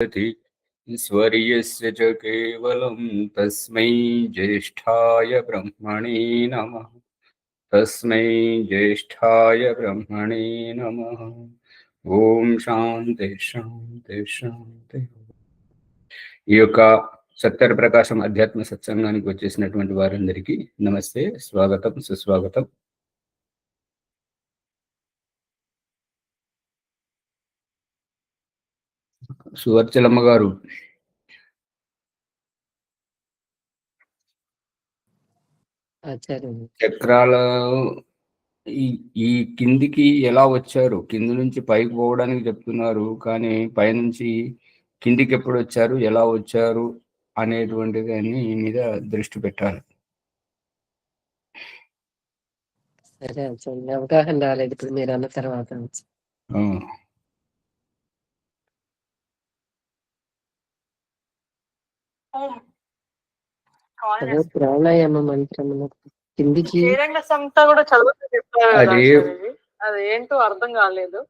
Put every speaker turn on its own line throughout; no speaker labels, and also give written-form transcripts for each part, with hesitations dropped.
ईश्वर्यस्य च केवलं तस्मै ज्येष्ठाय ब्रह्मणे नमः। तस्मै ज्येष्ठाय ब्रह्मणे नमः। ఓం శాంతి శాంతి శాంతి. ఈ యొక్క సత్య ప్రకాశం అధ్యాత్మ సత్సంగానికి వచ్చేసినటువంటి వారందరికీ నమస్తే, స్వాగతం, సుస్వాగతం. సువర్చలమ్మ గారు, చక్రాల ఈ కిందికి ఎలా వచ్చారు? కింది నుంచి పైకి పోవడానికి చెప్తున్నారు, కానీ పైనుంచి కిందికి ఎప్పుడు వచ్చారు, ఎలా వచ్చారు అనేటువంటి దాని మీద దృష్టి పెట్టాలి.
సరే, అవగాహన రాలేదు ఇప్పుడు మీరు అన్న తర్వాత. ప్రాణాయామ మంత్రం కిందికి
కూడా చదువుతూ చెప్పారు. అది ఏంటో అర్థం కాలేదు.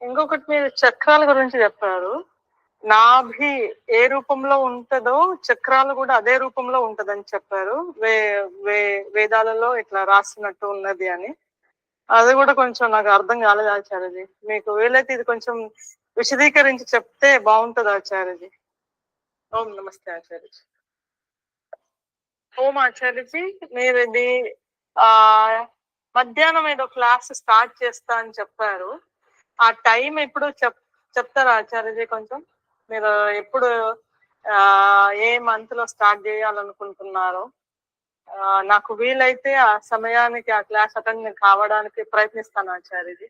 ఇంకొకటి మీరు చక్రాల గురించి చెప్పారు. నాభి ఏ రూపంలో ఉంటుందో చక్రాలు కూడా అదే రూపంలో ఉంటదని చెప్పారు. వేదాలలో ఇట్లా రాసినట్టు ఉన్నది అని. అది కూడా కొంచెం నాకు అర్థం కాలేదు ఆచార్యజీ. మీకు వీలైతే ఇది కొంచెం విశదీకరించి చెప్తే బాగుంటది ఆచార్యజీ. ఓం నమస్తే ఆచార్యజీ. ఓం ఆచార్యజీ, మీరు ఇది మధ్యాహ్నం ఏదో క్లాస్ స్టార్ట్ చేస్తా అని చెప్పారు. ఆ టైం ఎప్పుడు చెప్తారా ఆచార్యజీ? కొంచెం మీరు ఎప్పుడు ఏ మంత్ లో స్టార్ట్ చేయాలనుకుంటున్నారో నాకు వీలైతే ఆ సమయానికి ఆ క్లాస్ అటెండ్ కావడానికి ప్రయత్నిస్తాను ఆచార్యజీ.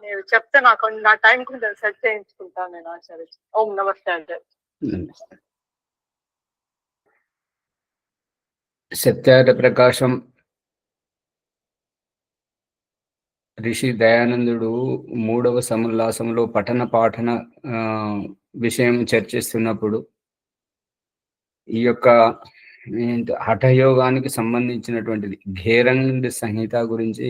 మీరు చెప్తే నా టైం కొంచెం సెట్ చేయించుకుంటాను నేను ఆచార్యజీ. ఓం నమస్తే ఆచార్య.
సత్యార్థ ప్రకాశం ఋషి దయానందుడు 3వ సముల్లాసంలో పఠన పాఠన విషయం చర్చిస్తున్నప్పుడు ఈ యొక్క హఠయోగానికి సంబంధించినటువంటిది ఘేరండ్ సంహిత గురించి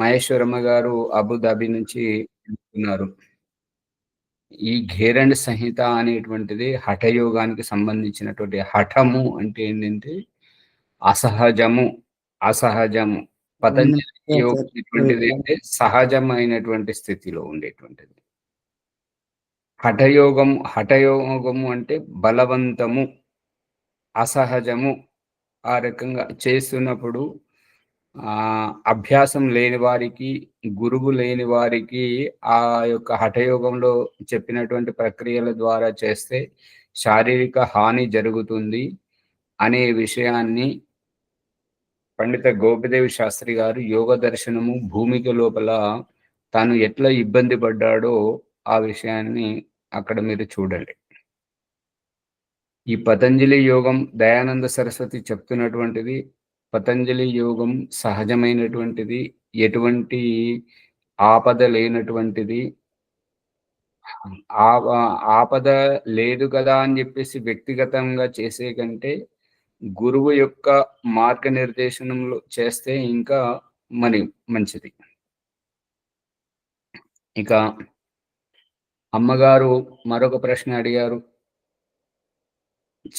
మహేశ్వరమ్మ గారు అబుదాబి నుంచి చెప్తున్నారు. ఈ ఘేరండ్ సంహిత అనేటువంటిది హఠయోగానికి సంబంధించినటువంటి, హఠము అంటే ఏంటంటే అసహజము. పతంజలి యోగం ఇటువంటిది అంటే సహజమైనటువంటి స్థితిలో ఉండేటువంటిది. హఠయోగము అంటే బలవంతము, అసహజము. ఆ రకంగా చేస్తున్నప్పుడు అభ్యాసం లేని వారికి, గురువు లేని వారికి ఆ యొక్క హఠయోగంలో చెప్పినటువంటి ప్రక్రియల ద్వారా చేస్తే శారీరక హాని జరుగుతుంది అనే విషయాన్ని పండిత గోపిదేవి శాస్త్రి గారు యోగ దర్శనము భూమిక లోపల తాను ఎట్లా ఇబ్బంది పడ్డాడో ఆ విషయాన్ని అక్కడ మీరు చూడండి. ఈ పతంజలి యోగం దయానంద సరస్వతి చెప్తున్నటువంటిది. పతంజలి యోగం సహజమైనటువంటిది, ఎటువంటి ఆపద లేనటువంటిది. ఆపద లేదు కదా అని చెప్పేసి వ్యక్తిగతంగా చేసే కంటే గురువు యొక్క మార్గనిర్దేశనంలో చేస్తే ఇంకా మంచిది. ఇక అమ్మగారు మరొక ప్రశ్న అడిగారు.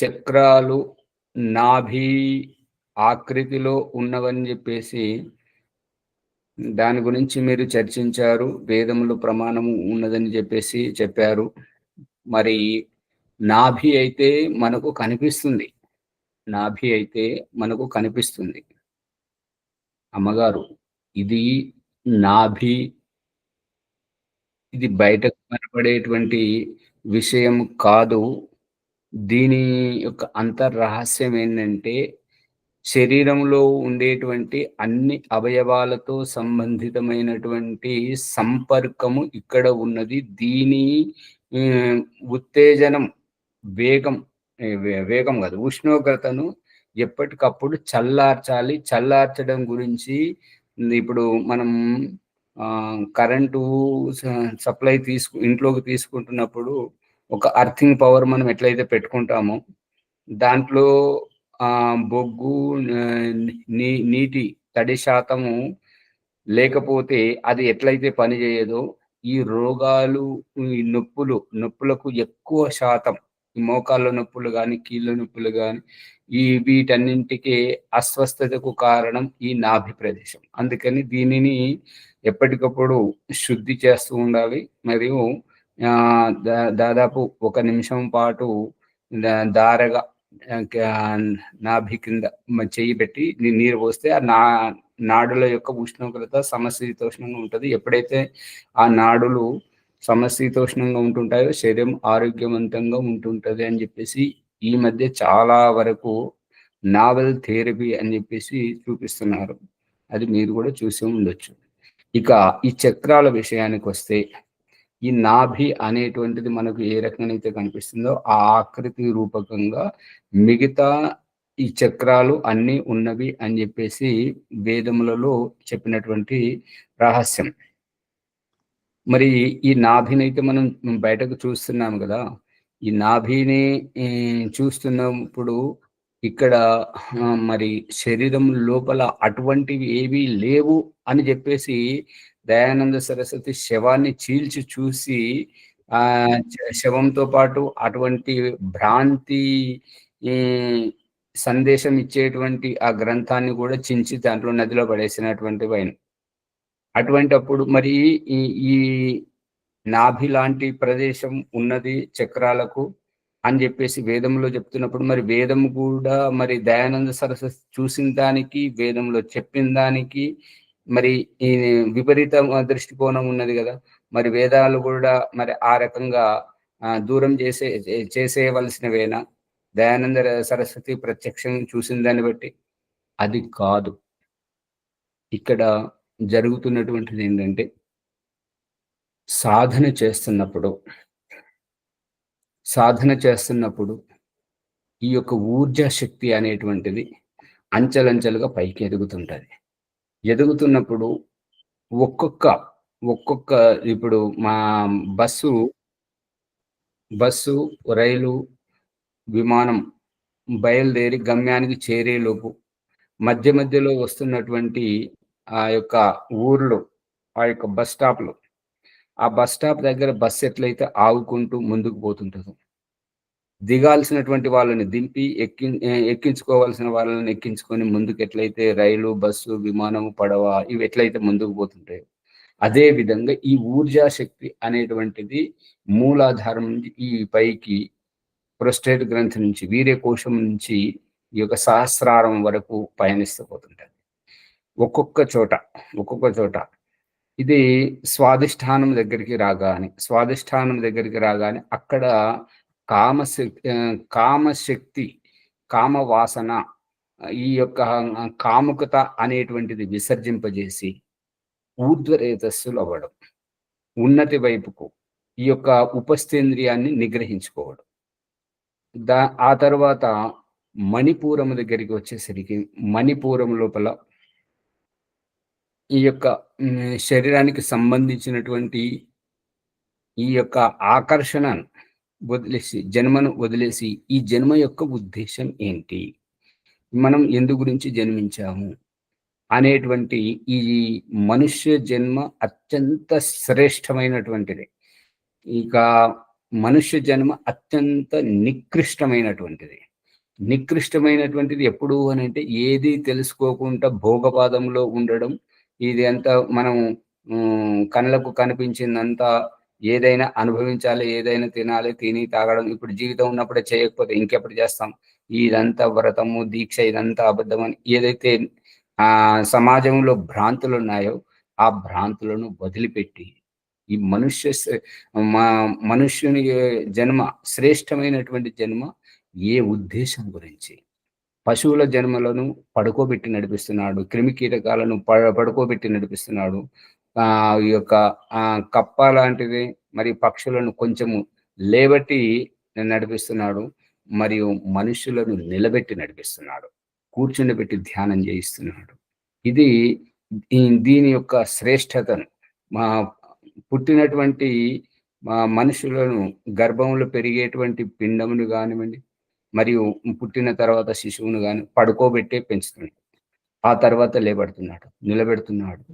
చక్రాలు నాభి ఆకృతిలో ఉన్నవని చెప్పేసి దాని గురించి మీరు చర్చించారు. వేదములు ప్రమాణము ఉన్నదని చెప్పేసి చెప్పారు. మరి నాభి అయితే మనకు కనిపిస్తుంది. అమ్మగారు, ఇది నాభి, ఇది బయటకు కనపడేటువంటి విషయం కాదు. దీని యొక్క అంతర్రహస్యం ఏంటంటే శరీరంలో ఉండేటువంటి అన్ని అవయవాలతో సంబంధితమైనటువంటి సంపర్కము ఇక్కడ ఉన్నది. దీని ఉత్తేజనం, వేగం కాదు, ఉష్ణోగ్రతను ఎప్పటికప్పుడు చల్లార్చాలి. చల్లార్చడం గురించి ఇప్పుడు మనం కరెంటు సప్లై ఇంట్లోకి తీసుకుంటున్నప్పుడు ఒక అర్థింగ్ పవర్ మనం ఎట్లయితే పెట్టుకుంటామో దాంట్లో బొగ్గు, నీటి తడి శాతము లేకపోతే అది ఎట్లయితే పనిచేయదో ఈ రోగాలు, ఈ నొప్పులకు ఎక్కువ శాతం ఈ మోకాళ్ళ నొప్పులు గాని, కీళ్ళ నొప్పులు గాని, వీటన్నింటికి అస్వస్థతకు కారణం ఈ నాభి ప్రదేశం. అందుకని దీనిని ఎప్పటికప్పుడు శుద్ధి చేస్తూ ఉండాలి. మరియు దాదాపు 1 నిమిషం పాటు ధారగా నాభి కింద చెయ్యి పెట్టి నీరు పోస్తే ఆ నాడుల యొక్క ఉష్ణోగ్రత సమశీతోష్ణంగా ఉంటుంది. ఎప్పుడైతే ఆ నాడులు సమశీతోష్ణంగా ఉంటుంటాయో శరీరం ఆరోగ్యవంతంగా ఉంటుంటది అని చెప్పేసి ఈ మధ్య చాలా వరకు నావెల్ థెరపీ అని చెప్పేసి చూపిస్తున్నారు. అది మీరు కూడా చూసి ఉండొచ్చు. ఇక ఈ చక్రాల విషయానికి వస్తే, ఈ నాభి అనేటువంటిది మనకు ఏ రకంగా అయితే కనిపిస్తుందో ఆ ఆకృతి రూపకంగా మిగతా ఈ చక్రాలు అన్నీ ఉన్నవి అని చెప్పేసి వేదములలో చెప్పినటువంటి రహస్యం. మరి ఈ నాభిని అయితే మనం బయటకు చూస్తున్నాం కదా, ఈ నాభిని చూస్తున్నప్పుడు ఇక్కడ మరి శరీరం లోపల అటువంటివి ఏవి లేవు అని చెప్పేసి దయానంద సరస్వతి శవాన్ని చీల్చి చూసి శవంతో పాటు అటువంటి భ్రాంతి సందేశం ఇచ్చేటువంటి ఆ గ్రంథాన్ని కూడా చించి దాంట్లో నదిలో పడేసినటువంటి వైన్. అటువంటి అప్పుడు మరి ఈ నాభి లాంటి ప్రదేశం ఉన్నది చక్రాలకు అని చెప్పేసి వేదంలో చెప్తున్నప్పుడు, మరి వేదం కూడా మరి దయానంద సరస్వతి చూసిన దానికి వేదంలో చెప్పిన దానికి మరి ఈ విపరీత దృష్టికోణం ఉన్నది కదా. మరి వేదాలు కూడా మరి ఆ రకంగా దూరం చేసేయవలసినవేనా దయానంద సరస్వతి ప్రత్యక్షం చూసిన దాన్ని బట్టి? అది కాదు. ఇక్కడ జరుగుతున్నటువంటిది ఏంటంటే, సాధన చేస్తున్నప్పుడు ఈ యొక్క ఊర్జా శక్తి అనేటువంటిది అంచెలంచెలుగా పైకి ఎదుగుతున్నప్పుడు ఒక్కొక్క ఇప్పుడు మా బస్సు, రైలు, విమానం బయలుదేరి గమ్యానికి చేరేలోపు మధ్యలో వస్తున్నటువంటి ఆ యొక్క ఊర్లు, ఆ యొక్క బస్ స్టాప్లు, ఆ బస్ స్టాప్ దగ్గర బస్సు ఎట్లయితే ఆగుకుంటూ ముందుకు పోతుంటుందో, దిగాల్సినటువంటి వాళ్ళని దింపి ఎక్కించుకోవాల్సిన వాళ్ళని ఎక్కించుకొని ముందుకు ఎట్లయితే రైలు, బస్సు, విమానము, పడవ ఇవి ఎట్లయితే ముందుకు పోతుంటాయో, అదే విధంగా ఈ ఊర్జా శక్తి అనేటువంటిది మూలాధారం నుంచి ఈ పైకి ప్రోస్టేట్ గ్రంథి నుంచి వీర్యకోశం నుంచి ఈ యొక్క సహస్రారం వరకు పయనిస్తూ పోతుంటది. ఒక్కొక్క చోట ఇది స్వాధిష్టానం దగ్గరికి రాగానే అక్కడ కామశక్తి, కామవాసన, ఈ యొక్క కాముకత అనేటువంటిది విసర్జింపజేసి ఊర్ధ్వరేతస్సులు అవ్వడం, ఉన్నతి వైపుకు ఈ యొక్క ఉపస్థేంద్రియాన్ని నిగ్రహించుకోవడం. ఆ తర్వాత మణిపూరం దగ్గరికి వచ్చేసరికి మణిపూరం లోపల ఈ యొక్క శరీరానికి సంబంధించినటువంటి ఈ యొక్క ఆకర్షణను వదిలేసి, జన్మను వదిలేసి, ఈ జన్మ యొక్క ఉద్దేశం ఏంటి, మనం ఎందు గురించి జన్మించాము అనేటువంటి ఈ మనుష్య జన్మ అత్యంత శ్రేష్టమైనటువంటిది. ఇక మనుష్య జన్మ అత్యంత నికృష్టమైనటువంటిది ఎప్పుడు అని అంటే, ఏది తెలుసుకోకుండా భోగపాదంలో ఉండడం. ఇది అంతా మనం కళ్ళకు కనిపించిందంతా ఏదైనా అనుభవించాలి, ఏదైనా తినాలి, తిని తాగడం. ఇప్పుడు జీవితం ఉన్నప్పుడే చేయకపోతే ఇంకెప్పుడు చేస్తాం? ఇదంతా వ్రతము, దీక్ష, ఇదంతా అబద్ధమని ఏదైతే సమాజంలో భ్రాంతులు ఉన్నాయో ఆ భ్రాంతులను వదిలిపెట్టి ఈ మనుష్యుని జన్మ శ్రేష్టమైనటువంటి జన్మ ఏ ఉద్దేశం గురించి? పశువుల జన్మలను పడుకోబెట్టి నడిపిస్తున్నాడు, క్రిమి కీటకాలను పడుకోబెట్టి నడిపిస్తున్నాడు, ఈ యొక్క కప్ప లాంటిది మరి పక్షులను కొంచెము లేబట్టి నడిపిస్తున్నాడు, మరియు మనుషులను నిలబెట్టి నడిపిస్తున్నాడు, కూర్చుండబెట్టి ధ్యానం చేయిస్తున్నాడు. ఇది దీని యొక్క శ్రేష్టతను పుట్టినటువంటి మనుషులను గర్భంలో పెరిగేటువంటి పిండమును కానివ్వండి, మరియు పుట్టిన తర్వాత శిశువును కానీ పడుకోబెట్టే పెంచుతున్నాడు. ఆ తర్వాత లేబడుతున్నాడు, నిలబెడుతున్నాడు,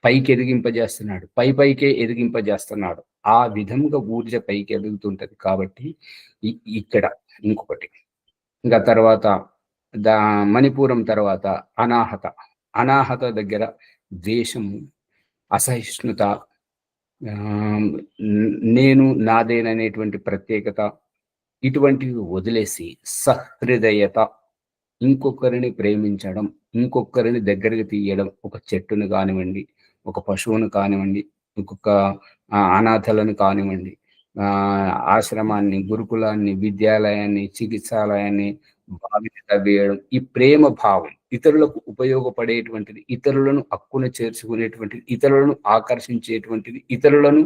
పైకి ఎదిగింపజేస్తున్నాడు, పైకే ఎదిగింపజేస్తున్నాడు. ఆ విధంగా ఊర్జ పైకి ఎదుగుతుంటది. కాబట్టి ఇక్కడ ఇంకొకటి, ఇంకా తర్వాత మణిపురం తర్వాత అనాహత. అనాహత దగ్గర ద్వేషము, అసహిష్ణుత, నేను నాదేననేటువంటి ప్రత్యేకత, ఇటువంటివి వదిలేసి సహృదయత, ఇంకొకరిని ప్రేమించడం, ఇంకొకరిని దగ్గరికి తీయడం, ఒక చెట్టును కానివ్వండి, ఒక పశువును కానివ్వండి, ఇంకొక అనాథలను కానివ్వండి, ఆశ్రమాన్ని, గురుకులాన్ని, విద్యాలయాన్ని, చికిత్సాలయాన్ని, బావిని తవ్వేయడం, ఈ ప్రేమ భావం ఇతరులకు ఉపయోగపడేటువంటిది, ఇతరులను హక్కున చేర్చుకునేటువంటిది, ఇతరులను ఆకర్షించేటువంటిది, ఇతరులను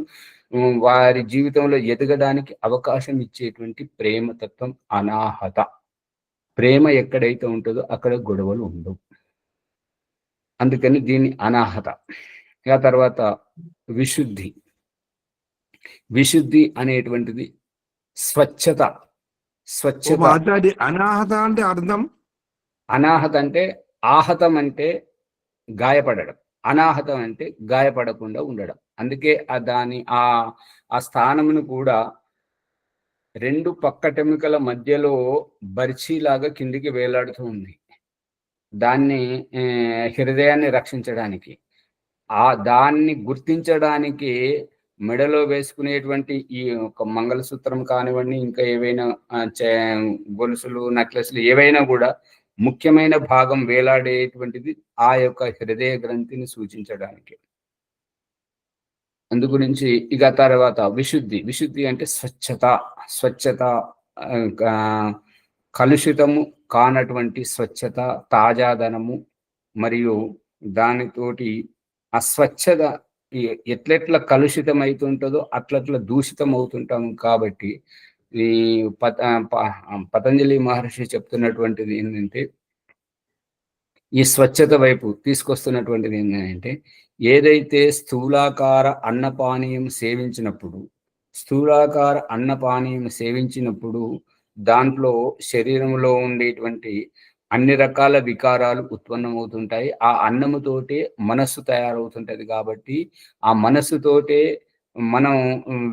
వారి జీవితంలో ఎదగడానికి అవకాశం ఇచ్చేటువంటి ప్రేమతత్వం అనాహత. ప్రేమ ఎక్కడైతే ఉంటుందో అక్కడ గొడవలు ఉండవు. అందుకని దీన్ని అనాహత. ఆ తర్వాత విశుద్ధి. విశుద్ధి అనేటువంటిది స్వచ్ఛత.
అనాహత అంటే అర్థం,
అనాహత అంటే ఆహతం అంటే గాయపడడం, అనాహతం అంటే గాయపడకుండా ఉండడం. అందుకే దాని ఆ స్థానమును కూడా రెండు పక్కటెముకల మధ్యలో బర్చీలాగా కిందికి వేలాడుతూ ఉంది. దాన్ని హృదయాన్ని రక్షించడానికి, దాన్ని గుర్తించడానికి మెడలో వేసుకునేటువంటి ఈ ఒక మంగళసూత్రం కానివ్వండి, ఇంకా ఏవైనా గొలుసులు, నెక్లెస్లు ఏవైనా కూడా ముఖ్యమైన భాగం వేలాడేటువంటిది ఆ యొక్క హృదయ గ్రంథిని సూచించడానికి. అందు గురించి ఇక తర్వాత విశుద్ధి. విశుద్ధి అంటే స్వచ్ఛత, కలుషితము కానటువంటి స్వచ్ఛత, తాజాదనము, మరియు దానితోటి అస్వచ్ఛత ఎట్లెట్లా కలుషితం అవుతుంటుందో అట్లట్లా దూషితం అవుతుంటాము. కాబట్టి ఈ పతంజలి మహర్షి చెప్తున్నటువంటిది ఏంటంటే, ఈ స్వచ్ఛత వైపు తీసుకొస్తున్నటువంటిది ఏంటంటే, ఏదైతే స్థూలాకార అన్నపానీయం సేవించినప్పుడు దాంట్లో శరీరంలో ఉండేటువంటి అన్ని రకాల వికారాలు ఉత్పన్నమవుతుంటాయి. ఆ అన్నముతోటే మనస్సు తయారవుతుంటది. కాబట్టి ఆ మనస్సుతోటే మనం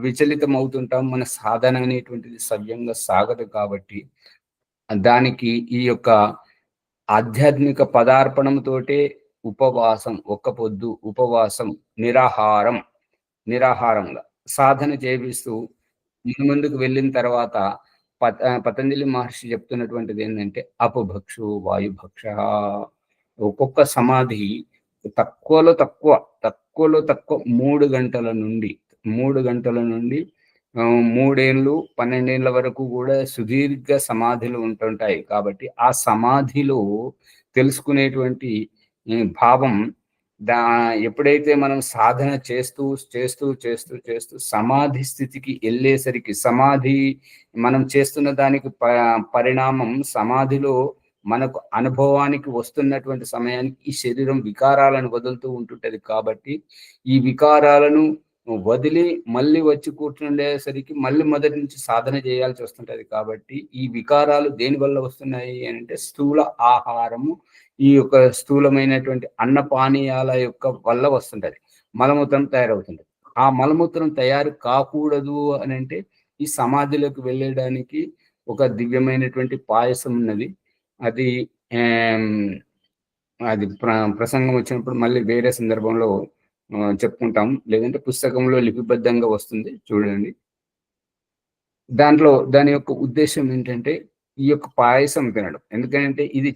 విచలితం అవుతుంటాం. మన సాధన అనేటువంటిది సవ్యంగా సాగదు. కాబట్టి దానికి ఈ యొక్క ఆధ్యాత్మిక పదార్పణంతోటే ఉపవాసం, ఒక్క పొద్దు ఉపవాసం, నిరాహారంగా సాధన చేపిస్తూ ముందుకు వెళ్ళిన తర్వాత పతంజలి మహర్షి చెప్తున్నటువంటిది ఏంటంటే, అపభక్షు వాయుభక్ష. ఒక్కొక్క సమాధి తక్కువలో తక్కువ 3 గంటల నుండి 3 ఏళ్ళు 12 ఏళ్ళ వరకు కూడా సుదీర్ఘ సమాధిలు ఉంటుంటాయి. కాబట్టి ఆ సమాధిలో తెలుసుకునేటువంటి భావం ఎప్పుడైతే మనం సాధన చేస్తూ సమాధి స్థితికి వెళ్ళేసరికి, సమాధి మనం చేస్తున్న దానికి పరిణామం సమాధిలో మనకు అనుభవానికి వస్తున్నటువంటి సమయానికి ఈ శరీరం వికారాలను వదులుతూ ఉంటుంటది. కాబట్టి ఈ వికారాలను వదిలి మళ్ళీ వచ్చి కూర్చుండేసరికి మళ్ళీ మొదటి నుంచి సాధన చేయాల్సి వస్తుంటది. కాబట్టి ఈ వికారాలు దేని వల్ల వస్తున్నాయి అంటే, స్థూల ఆహారము, ఈ యొక్క స్థూలమైనటువంటి అన్నపానీయాల యొక్క వల్ల వస్తుంటది. మలమూత్రం తయారవుతుంది. ఆ మలమూత్రం తయారు కాకూడదు అని అంటే, ఈ సమాధిలోకి వెళ్ళడానికి ఒక దివ్యమైనటువంటి పాయసం ఉన్నది. అది ప్రసంగం వచ్చినప్పుడు మళ్ళీ వేరే సందర్భంలో చెప్పుకుంటాం, లేదంటే పుస్తకంలో లిపిబద్ధంగా వస్తుంది, చూడండి. దాని యొక్క ఉద్దేశం ఏంటంటే, ఈ యొక్క పాయసం తినడం. ఎందుకంటే ఇది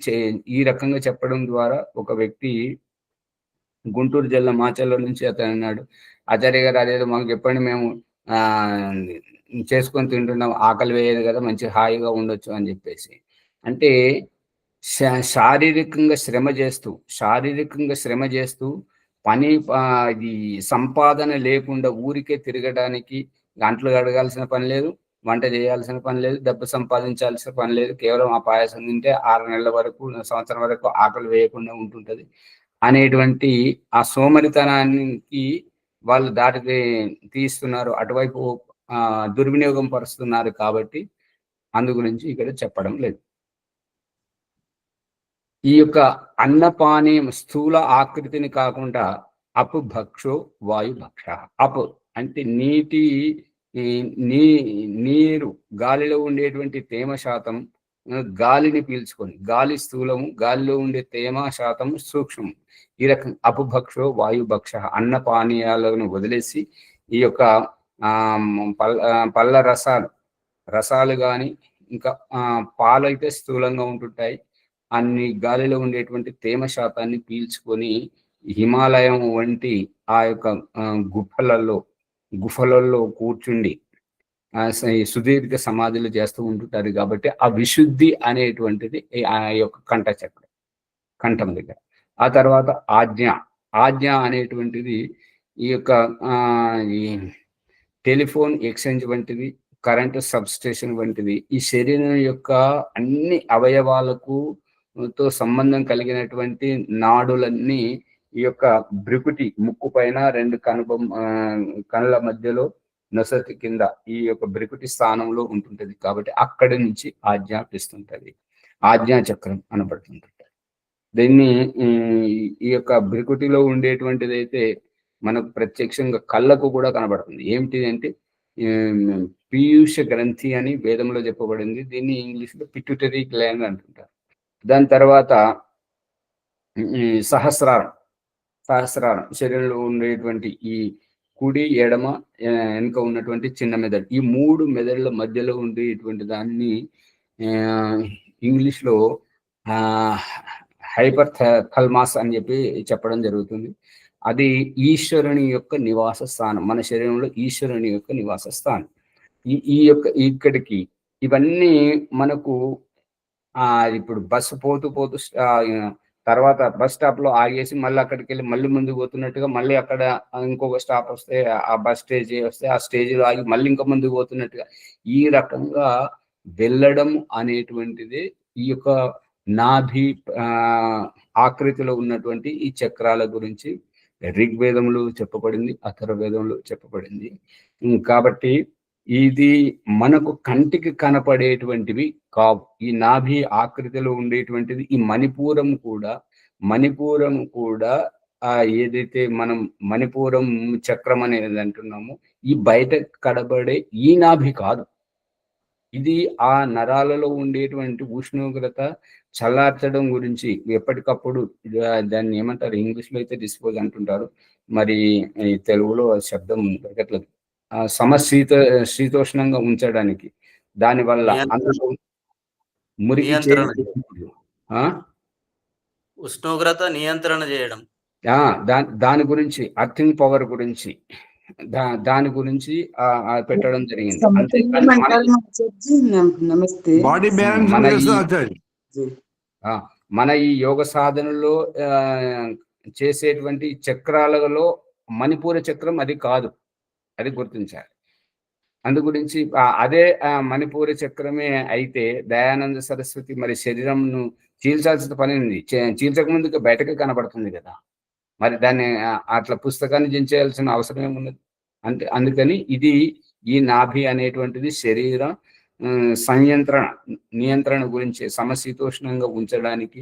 ఈ రకంగా చెప్పడం ద్వారా ఒక వ్యక్తి గుంటూరు జిల్లా మాచల్లో నుంచి అతను అన్నాడు, ఆచార్య గారు అదేదో మాకు చెప్పండి, మేము చేసుకొని తింటున్నాం, ఆకలి వేయదు కదా, మంచి హాయిగా ఉండొచ్చు అని చెప్పేసి. అంటే శారీరకంగా శ్రమ చేస్తూ పని ఇది సంపాదన లేకుండా ఊరికే తిరగడానికి గంటలు గడగాల్సిన పని లేదు, వంట చేయాల్సిన పని లేదు, డబ్బు సంపాదించాల్సిన పని లేదు. కేవలం ఆ పాయసం తింటే 6 నెలల వరకు, సంవత్సరం వరకు ఆకలి వేయకుండా ఉంటుంటది అనేటువంటి ఆ సోమరితనానికి వాళ్ళు దాటి తీస్తున్నారు, అటువైపు దుర్వినియోగం పరుస్తున్నారు. కాబట్టి అందు గురించి ఇక్కడ చెప్పడం లేదు. ఈ యొక్క అన్నపానీయం స్థూల ఆకృతిని కాకుండా అపు భక్షో వాయుభక్ష. అపు అంటే నీరు, గాలిలో ఉండేటువంటి తేమ శాతం, గాలిని పీల్చుకొని, గాలి స్థూలము, గాలిలో ఉండే తేమ శాతం సూక్ష్మం. ఈ రకం అపుభక్షో వాయుభక్ష. అన్న పానీయాలను వదిలేసి ఈ యొక్క పళ్ళ రసాలు కానీ, ఇంకా పాలైతే స్థూలంగా ఉంటుంటాయి. అన్ని గాలిలో ఉండేటువంటి తేమ శాతాన్ని పీల్చుకొని హిమాలయం వంటి ఆ యొక్క గుఫలలో కూర్చుండి సుదీర్ఘ సమాధులు చేస్తూ ఉంటుంటారు. కాబట్టి ఆ విశుద్ధి అనేటువంటిది ఆ యొక్క కంఠం దగ్గర. ఆ తర్వాత ఆజ్ఞ అనేటువంటిది ఈ యొక్క ఈ టెలిఫోన్ ఎక్స్చేంజ్ వంటిది, కరెంటు సబ్స్టేషన్ వంటిది. ఈ శరీరం యొక్క అన్ని అవయవాలకు తో సంబంధం కలిగినటువంటి నాడులన్నీ ఈ యొక్క బ్రికుటి, ముక్కు పైన 2 కనుల మధ్యలో నొసటి కింద ఈ యొక్క బ్రికుటి స్థానంలో ఉంటుంటది. కాబట్టి అక్కడి నుంచి ఆజ్ఞాపిస్తుంటది. ఆజ్ఞా చక్రం అనబడుతుంటది. దీన్ని ఈ యొక్క బ్రికుటిలో ఉండేటువంటిది అయితే మనకు ప్రత్యక్షంగా కళ్ళకు కూడా కనబడుతుంది. ఏమిటి అంటే పీయూష గ్రంథి అని వేదంలో చెప్పబడింది. దీన్ని ఇంగ్లీష్లో పిట్యూటరీ గ్లాండ్ అంటుంటారు. దాని తర్వాత సహస్రారం శరీరంలో ఉండేటువంటి ఈ కుడి, ఎడమ, వెనుక ఉన్నటువంటి చిన్న మెదడు, ఈ 3 మెదడుల మధ్యలో ఉండేటువంటి దాన్ని ఇంగ్లీష్లో హైపర్ థల్మాస్ అని చెప్పి చెప్పడం జరుగుతుంది. అది ఈశ్వరుని యొక్క నివాస స్థానం. మన శరీరంలో ఈశ్వరుని యొక్క నివాస స్థానం. ఇక్కడికి ఇవన్నీ మనకు ఇప్పుడు బస్సు పోతూ తర్వాత బస్ స్టాప్ లో ఆగేసి మళ్ళీ అక్కడికి వెళ్ళి మళ్ళీ ముందుకు పోతున్నట్టుగా, మళ్ళీ అక్కడ ఇంకొక స్టాప్ వస్తే ఆ బస్ స్టేజ్ వస్తే ఆ స్టేజ్లో ఆగి మళ్ళీ ఇంకా ముందుకు పోతున్నట్టుగా ఈ రకంగా వెళ్ళడం అనేటువంటిది ఈ యొక్క నాభి ఆకృతిలో ఉన్నటువంటి ఈ చక్రాల గురించి ఋగ్వేదంలో చెప్పబడింది, అథర్వవేదంలో చెప్పబడింది. కాబట్టి ఇది మనకు కంటికి కనపడేటువంటివి కావు. ఈ నాభి ఆకృతిలో ఉండేటువంటిది ఈ మణిపూరం కూడా ఏదైతే మనం మణిపూరం చక్రం అనేది అంటున్నామో, ఈ బయట కనబడే ఈ నాభి కాదు. ఇది ఆ నరాలలో ఉండేటువంటి ఉష్ణోగ్రత చల్లార్చడం గురించి ఎప్పటికప్పుడు దాన్ని ఏమంటారు, ఇంగ్లీష్లో అయితే డిస్పోజ్ అంటుంటారు, మరి తెలుగులో శబ్దం దొరకట్లేదు. శీతోష్ణంగా ఉంచడానికి, దానివల్ల అందులో మురికి
ఉష్ణోగ్రత నియంత్రణ చేయడం,
దాని గురించి అర్థింగ్ పవర్ గురించి దాని గురించి పెట్టడం జరిగింది. మన ఈ యోగ సాధనలో చేసేటువంటి చక్రాలలో మణిపూర చక్రం అది కాదు, అది గుర్తించాలి. అందు గురించి అదే మణిపూర చక్రమే అయితే దయానంద సరస్వతి మరి శరీరంను చీల్చాల్సిన పని ఉంది. చీల్చక ముందుకు బయటకు కనబడుతుంది కదా, మరి దాన్ని అట్లా పుస్తకాన్ని దించేయాల్సిన అవసరం ఏమున్నది? అందుకని ఇది ఈ నాభి అనేటువంటిది శరీరం నియంత్రణ గురించి సమశీతోష్ణంగా ఉంచడానికి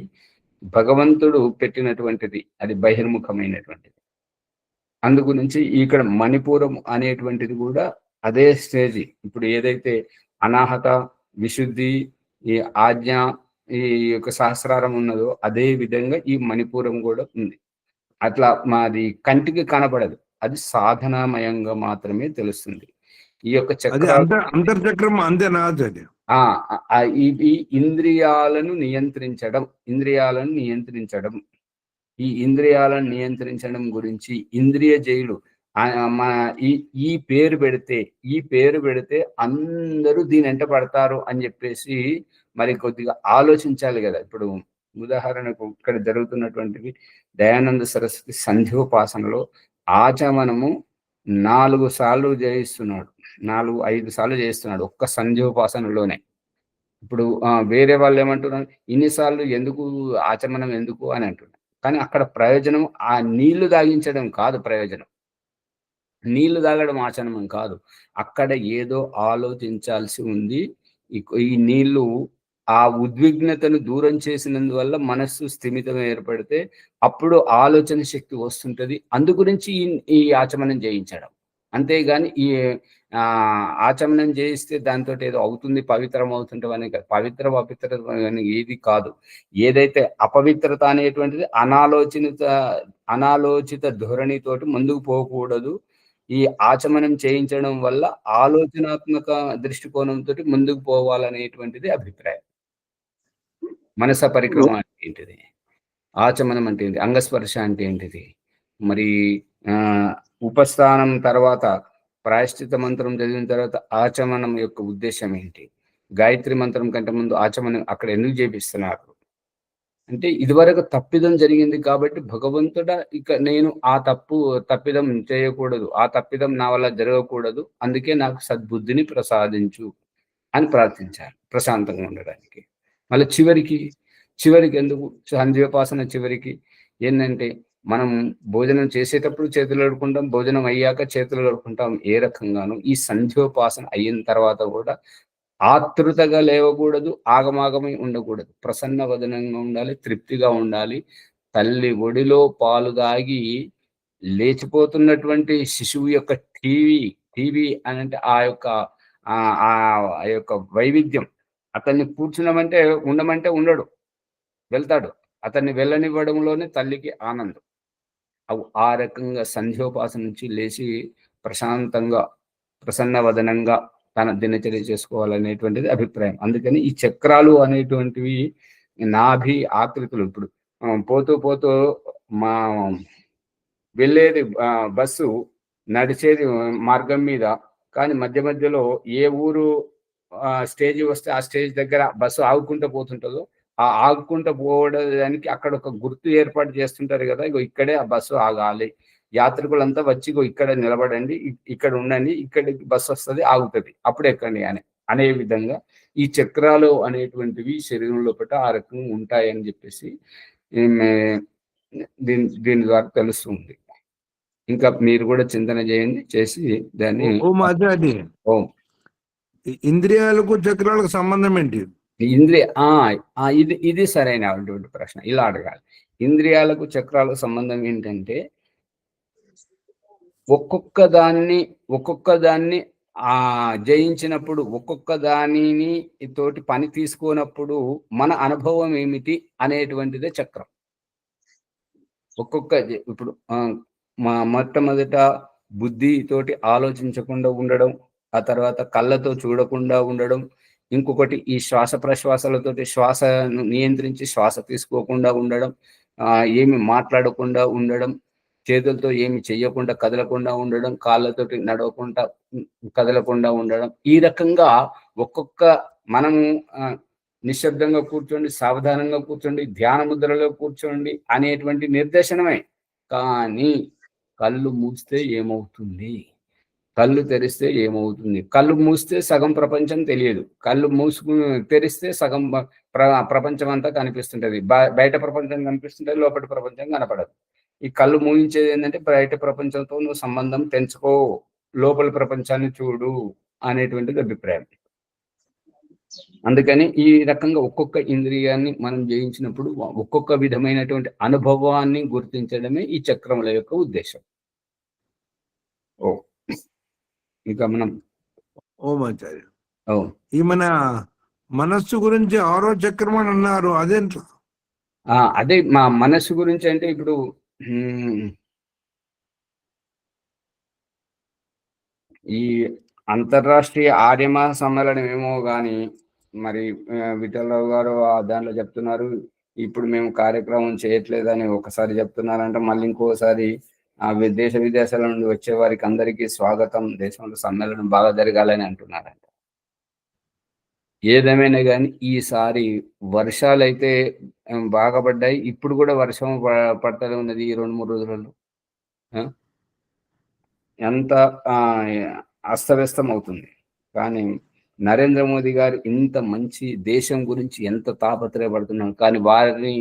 భగవంతుడు పెట్టినటువంటిది, అది బహిర్ముఖమైనటువంటిది. అందు గురించి ఇక్కడ మణిపూరం అనేటువంటిది కూడా అదే స్టేజ్. ఇప్పుడు ఏదైతే అనాహత, విశుద్ధి, ఈ ఆజ్ఞ, ఈ యొక్క సహస్రారం ఉన్నదో అదే విధంగా ఈ మణిపూరం కూడా ఉంది. అట్లా మాది కంటికి కనబడదు, అది సాధనామయంగా మాత్రమే తెలుస్తుంది. ఈ యొక్క
అంతర్చక్రం అంతేనా?
ఇవి ఇంద్రియాలను నియంత్రించడం. ఈ ఇంద్రియాలను నియంత్రించడం గురించి ఇంద్రియ జైలు ఈ పేరు పెడితే అందరూ దీని వెంట పడతారు అని చెప్పేసి మరి కొద్దిగా ఆలోచించాలి కదా. ఇప్పుడు ఉదాహరణకు ఇక్కడ జరుగుతున్నటువంటివి దయానంద సరస్వతి సంధ్యోపాసనలో ఆచమనము 4 సార్లు చేయిస్తున్నాడు, 4-5 సార్లు చేయిస్తున్నాడు ఒక్క సంధ్యోపాసనలోనే. ఇప్పుడు వేరే వాళ్ళు ఏమంటున్నారు, ఇన్నిసార్లు ఎందుకు ఆచమనం ఎందుకు అని అంటున్నారు. కానీ అక్కడ ప్రయోజనం ఆ నీళ్లు తాగించడం కాదు, ప్రయోజనం నీళ్లు తాగడం ఆచమనం కాదు. అక్కడ ఏదో ఆలోచించాల్సి ఉంది. ఈ నీళ్లు ఆ ఉద్విగ్నతను దూరం చేసినందువల్ల మనస్సు స్థిమితం ఏర్పడితే అప్పుడు ఆలోచన శక్తి వస్తుంటది. అందు గురించి ఈ ఆచమనం చేయించడం. అంతేగాని ఈ ఆచమనం చేయిస్తే దాంతోటి ఏదో అవుతుంది, పవిత్రం అవుతుంటామని కాదు. పవిత్రత అని ఏది కాదు. ఏదైతే అపవిత్రత అనేటువంటిది అనాలోచిత ధోరణితోటి ముందుకు పోకూడదు. ఈ ఆచమనం చేయించడం వల్ల ఆలోచనాత్మక దృష్టికోణంతోటి ముందుకు పోవాలనేటువంటిది అభిప్రాయం. మనస పరిక్రమ అంటే ఏంటిది? ఆచమనం అంటే ఏంటి? అంగస్పర్శ అంటే ఏంటిది? మరి ఉపస్థానం తర్వాత ప్రాయశ్చిత మంత్రం చదివిన తర్వాత ఆచమనం యొక్క ఉద్దేశం ఏంటి? గాయత్రి మంత్రం కంటే ముందు ఆచమనం అక్కడ ఎందుకు చేపిస్తున్నారు? అంటే ఇదివరకు తప్పిదం జరిగింది కాబట్టి భగవంతుడా ఇక నేను ఆ తప్పిదం చేయకూడదు, ఆ తప్పిదం నా వల్ల జరగకూడదు, అందుకే నాకు సద్బుద్ధిని ప్రసాదించు అని ప్రార్థించారు ప్రశాంతంగా ఉండడానికి. మళ్ళీ చివరికి ఎందుకు సంధ్యోపాసన చివరికి ఏంటంటే మనం భోజనం చేసేటప్పుడు చేతులు కడుక్కుంటాం, భోజనం అయ్యాక చేతులు కడుక్కుంటాం. ఏ రకంగానూ ఈ సంధ్యోపాసన అయిన తర్వాత కూడా ఆతృతగా లేవకూడదు, ఆగమాగమై ఉండకూడదు. ప్రసన్న వదనంగా ఉండాలి, తృప్తిగా ఉండాలి. తల్లి ఒడిలో పాలు దాగి లేచిపోతున్నటువంటి శిశువు యొక్క టీవీ అని అంటే ఆ యొక్క వైవిధ్యం. అతన్ని కూర్చున్నామంటే ఉండమంటే ఉండడు, వెళ్తాడు. అతన్ని వెళ్ళనివ్వడంలోనే తల్లికి ఆనందం. ఆ రకంగా సంధ్యోపాసన నుంచి లేచి ప్రశాంతంగా ప్రసన్న వదనంగా తన దినచర్య చేసుకోవాలనేటువంటిది అభిప్రాయం. అందుకని ఈ చక్రాలు అనేటువంటివి నాభి ఆకృతులు. ఇప్పుడు పోతూ మా వెళ్ళేది బస్సు నడిచేది మార్గం మీద, కానీ మధ్యలో ఏ ఊరు స్టేజ్ వస్తే ఆ స్టేజ్ దగ్గర బస్సు ఆగుకుంటూ పోతుంటుందో ఆ ఆగుకుంటూ పోవడానికి అక్కడ ఒక గుర్తు ఏర్పాటు చేస్తుంటారు కదా, ఇగో ఇక్కడే ఆ బస్సు ఆగాలి, యాత్రికులంతా వచ్చి ఇక్కడ నిలబడండి, ఇక్కడ ఉండండి, ఇక్కడికి బస్సు వస్తుంది, ఆగుతుంది, అప్పుడు ఎక్కండి అనే విధంగా ఈ చక్రాలు అనేటువంటివి శరీరంలో పట్ల ఆ రకంగా ఉంటాయని చెప్పేసి దీని ద్వారా తెలుస్తుంది. ఇంకా మీరు కూడా చింతన చేయండి, చేసి దాన్ని
ఓం ఇంద్రియాలకు చక్రాలకు సంబంధం ఏంటి?
ఇది సరైనటువంటి ప్రశ్న. ఇలా అడగాలి. ఇంద్రియాలకు చక్రాలకు సంబంధం ఏంటంటే ఒక్కొక్క దాన్ని జయించినప్పుడు, ఒక్కొక్క దానిని తోటి పని తీసుకున్నప్పుడు మన అనుభవం ఏమిటి అనేటువంటిదే చక్రం. ఇప్పుడు మొట్టమొదట బుద్ధి తోటి ఆలోచించకుండా ఉండడం, ఆ తర్వాత కళ్ళతో చూడకుండా ఉండడం, ఇంకొకటి ఈ శ్వాస ప్రశ్వాసాలతోటి శ్వాసను నియంత్రించి శ్వాస తీసుకోకుండా ఉండడం, ఏమి మాట్లాడకుండా ఉండడం, చేతులతో ఏమి చెయ్యకుండా కదలకుండా ఉండడం, కాళ్ళతోటి నడవకుండా కదలకుండా ఉండడం. ఈ రకంగా మనము నిశ్శబ్దంగా కూర్చోండి, సావధానంగా కూర్చోండి, ధ్యాన ముద్రలో కూర్చోండి అనేటువంటి నిర్దేశనమే. కానీ కళ్ళు మూస్తే ఏమవుతుంది, కళ్ళు తెరిస్తే ఏమవుతుంది? కళ్ళు మూస్తే సగం ప్రపంచం తెలియదు, కళ్ళు తెరిస్తే సగం ప్రపంచం అంతా కనిపిస్తుంటది. బయట ప్రపంచం కనిపిస్తుంటది, లోపలి ప్రపంచం కనపడదు. ఈ కళ్ళు మూయించేది ఏంటంటే బయట ప్రపంచంతో నువ్వు సంబంధం తెంచుకో, లోపలి ప్రపంచాన్ని చూడు అనేటువంటిది అభిప్రాయం. అందుకని ఈ రకంగా ఒక్కొక్క ఇంద్రియాన్ని మనం జయించినప్పుడు ఒక్కొక్క విధమైనటువంటి అనుభవాన్ని గుర్తించడమే ఈ చక్రముల యొక్క ఉద్దేశం. ఇంకా మనం
ఓమాచార్య ఈ మన మనస్సు గురించి 6వ చక్రం అని అన్నారు, అదేంటో?
అదే మా మనస్సు గురించి అంటే ఇప్పుడు ఈ అంతర్రాష్ట్రీయ ఆర్యమ సమ్మేళనం ఏమో కానీ మరి విఠలరావు గారు దాంట్లో చెప్తున్నారు, ఇప్పుడు మేము కార్యక్రమం చేయట్లేదని ఒకసారి చెప్తున్నారంటే, మళ్ళీ ఇంకోసారి దేశ విదేశాల నుండి వచ్చే వారికి అందరికీ స్వాగతం, దేశంలో సమ్మేళనం బాగా జరగాలని అంటున్నారంట. ఏదేమైనా కానీ ఈసారి వర్షాలు అయితే బాగా పడ్డాయి. ఇప్పుడు కూడా వర్షం పడుతూనే ఉన్నది ఈ 2-3 రోజులలో. ఎంత అస్తవ్యస్తం అవుతుంది. కానీ నరేంద్ర మోదీ గారు ఇంత మంచి దేశం గురించి ఎంత తాపత్రయపడుతున్నారు, కానీ వారిని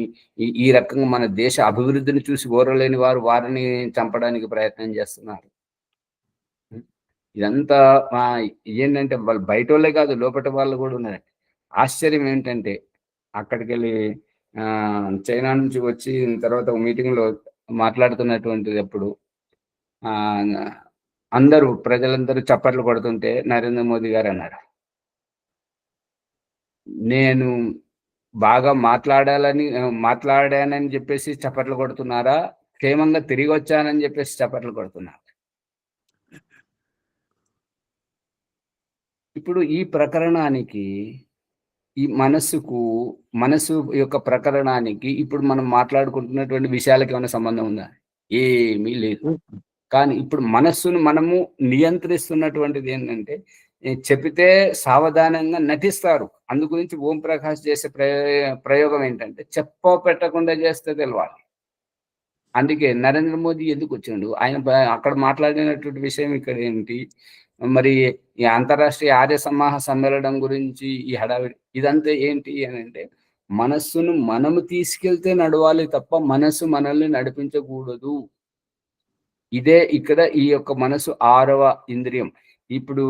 ఈ రకంగా మన దేశ అభివృద్ధిని చూసి ఓరలేని వారు వారిని చంపడానికి ప్రయత్నం చేస్తున్నారు. ఇదంతా ఏంటంటే వాళ్ళు బయట వాళ్ళే కాదు, లోపల వాళ్ళు కూడా ఉన్నారు. ఆశ్చర్యం ఏంటంటే అక్కడికి వెళ్ళి చైనా నుంచి వచ్చి తర్వాత మీటింగ్లో మాట్లాడుతున్నటువంటిది ఎప్పుడు అందరూ ప్రజలందరూ చప్పట్లు కొడుతుంటే నరేంద్ర మోదీ గారు అన్నారు, నేను బాగా మాట్లాడానని చెప్పేసి చప్పట్లు కొడుతున్నారా, క్షేమంగా తిరిగి వచ్చానని చెప్పేసి చప్పట్లు కొడుతున్నారు. ఇప్పుడు ఈ ప్రకరణానికి, ఈ మనసు యొక్క ప్రకరణానికి ఇప్పుడు మనం మాట్లాడుకుంటున్నటువంటి విషయాలకి ఏమైనా సంబంధం ఉందా? ఏమీ లేదు. కానీ ఇప్పుడు మనస్సును మనము నియంత్రిస్తున్నటువంటిది ఏంటంటే, చెబితే సావధానంగా నటిస్తారు. అందు గురించి ఓం ప్రకాష్ చేసే ప్రయోగం ఏంటంటే, పెట్టకుండా చేస్తే తెలవాలి. అందుకే నరేంద్ర మోదీ ఎందుకు వచ్చిండు? ఆయన అక్కడ మాట్లాడినటువంటి విషయం ఇక్కడ ఏంటి? మరి ఈ అంతరాష్ట్రీయ ఆర్య సమాహ సమ్మేళనం గురించి ఈ హడావిడి ఇదంతా ఏంటి అని అంటే, మనస్సును మనము తీసుకెళ్తే నడవాలి తప్ప మనస్సు మనల్ని నడిపించకూడదు. ఇదే ఇక్కడ ఈ యొక్క మనసు 6వ ఇంద్రియం. ఇప్పుడు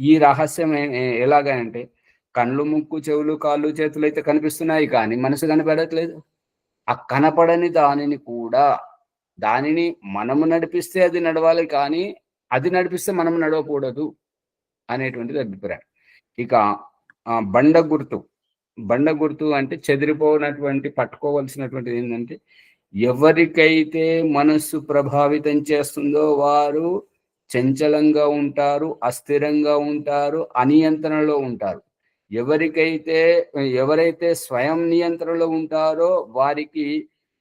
ఈ రహస్యం ఎలాగంటే, కళ్ళు, ముక్కు, చెవులు, కాళ్ళు, చేతులు అయితే కనిపిస్తున్నాయి కానీ మనసు కనపడట్లేదు. ఆ కనపడని దానిని మనము నడిపిస్తే అది నడవాలి, కానీ అది నడిపిస్తే మనము నడవకూడదు అనేటువంటిది అభిప్రాయం. ఇక బండ గుర్తు అంటే చెదిరిపోయినటువంటి పట్టుకోవలసినటువంటిది ఏంటంటే, ఎవరికైతే మనస్సు ప్రభావితం చేస్తుందో వారు చంచలంగా ఉంటారు, అస్థిరంగా ఉంటారు, అనియంత్రణలో ఉంటారు. ఎవరైతే స్వయం నియంత్రణలో ఉంటారో వారికి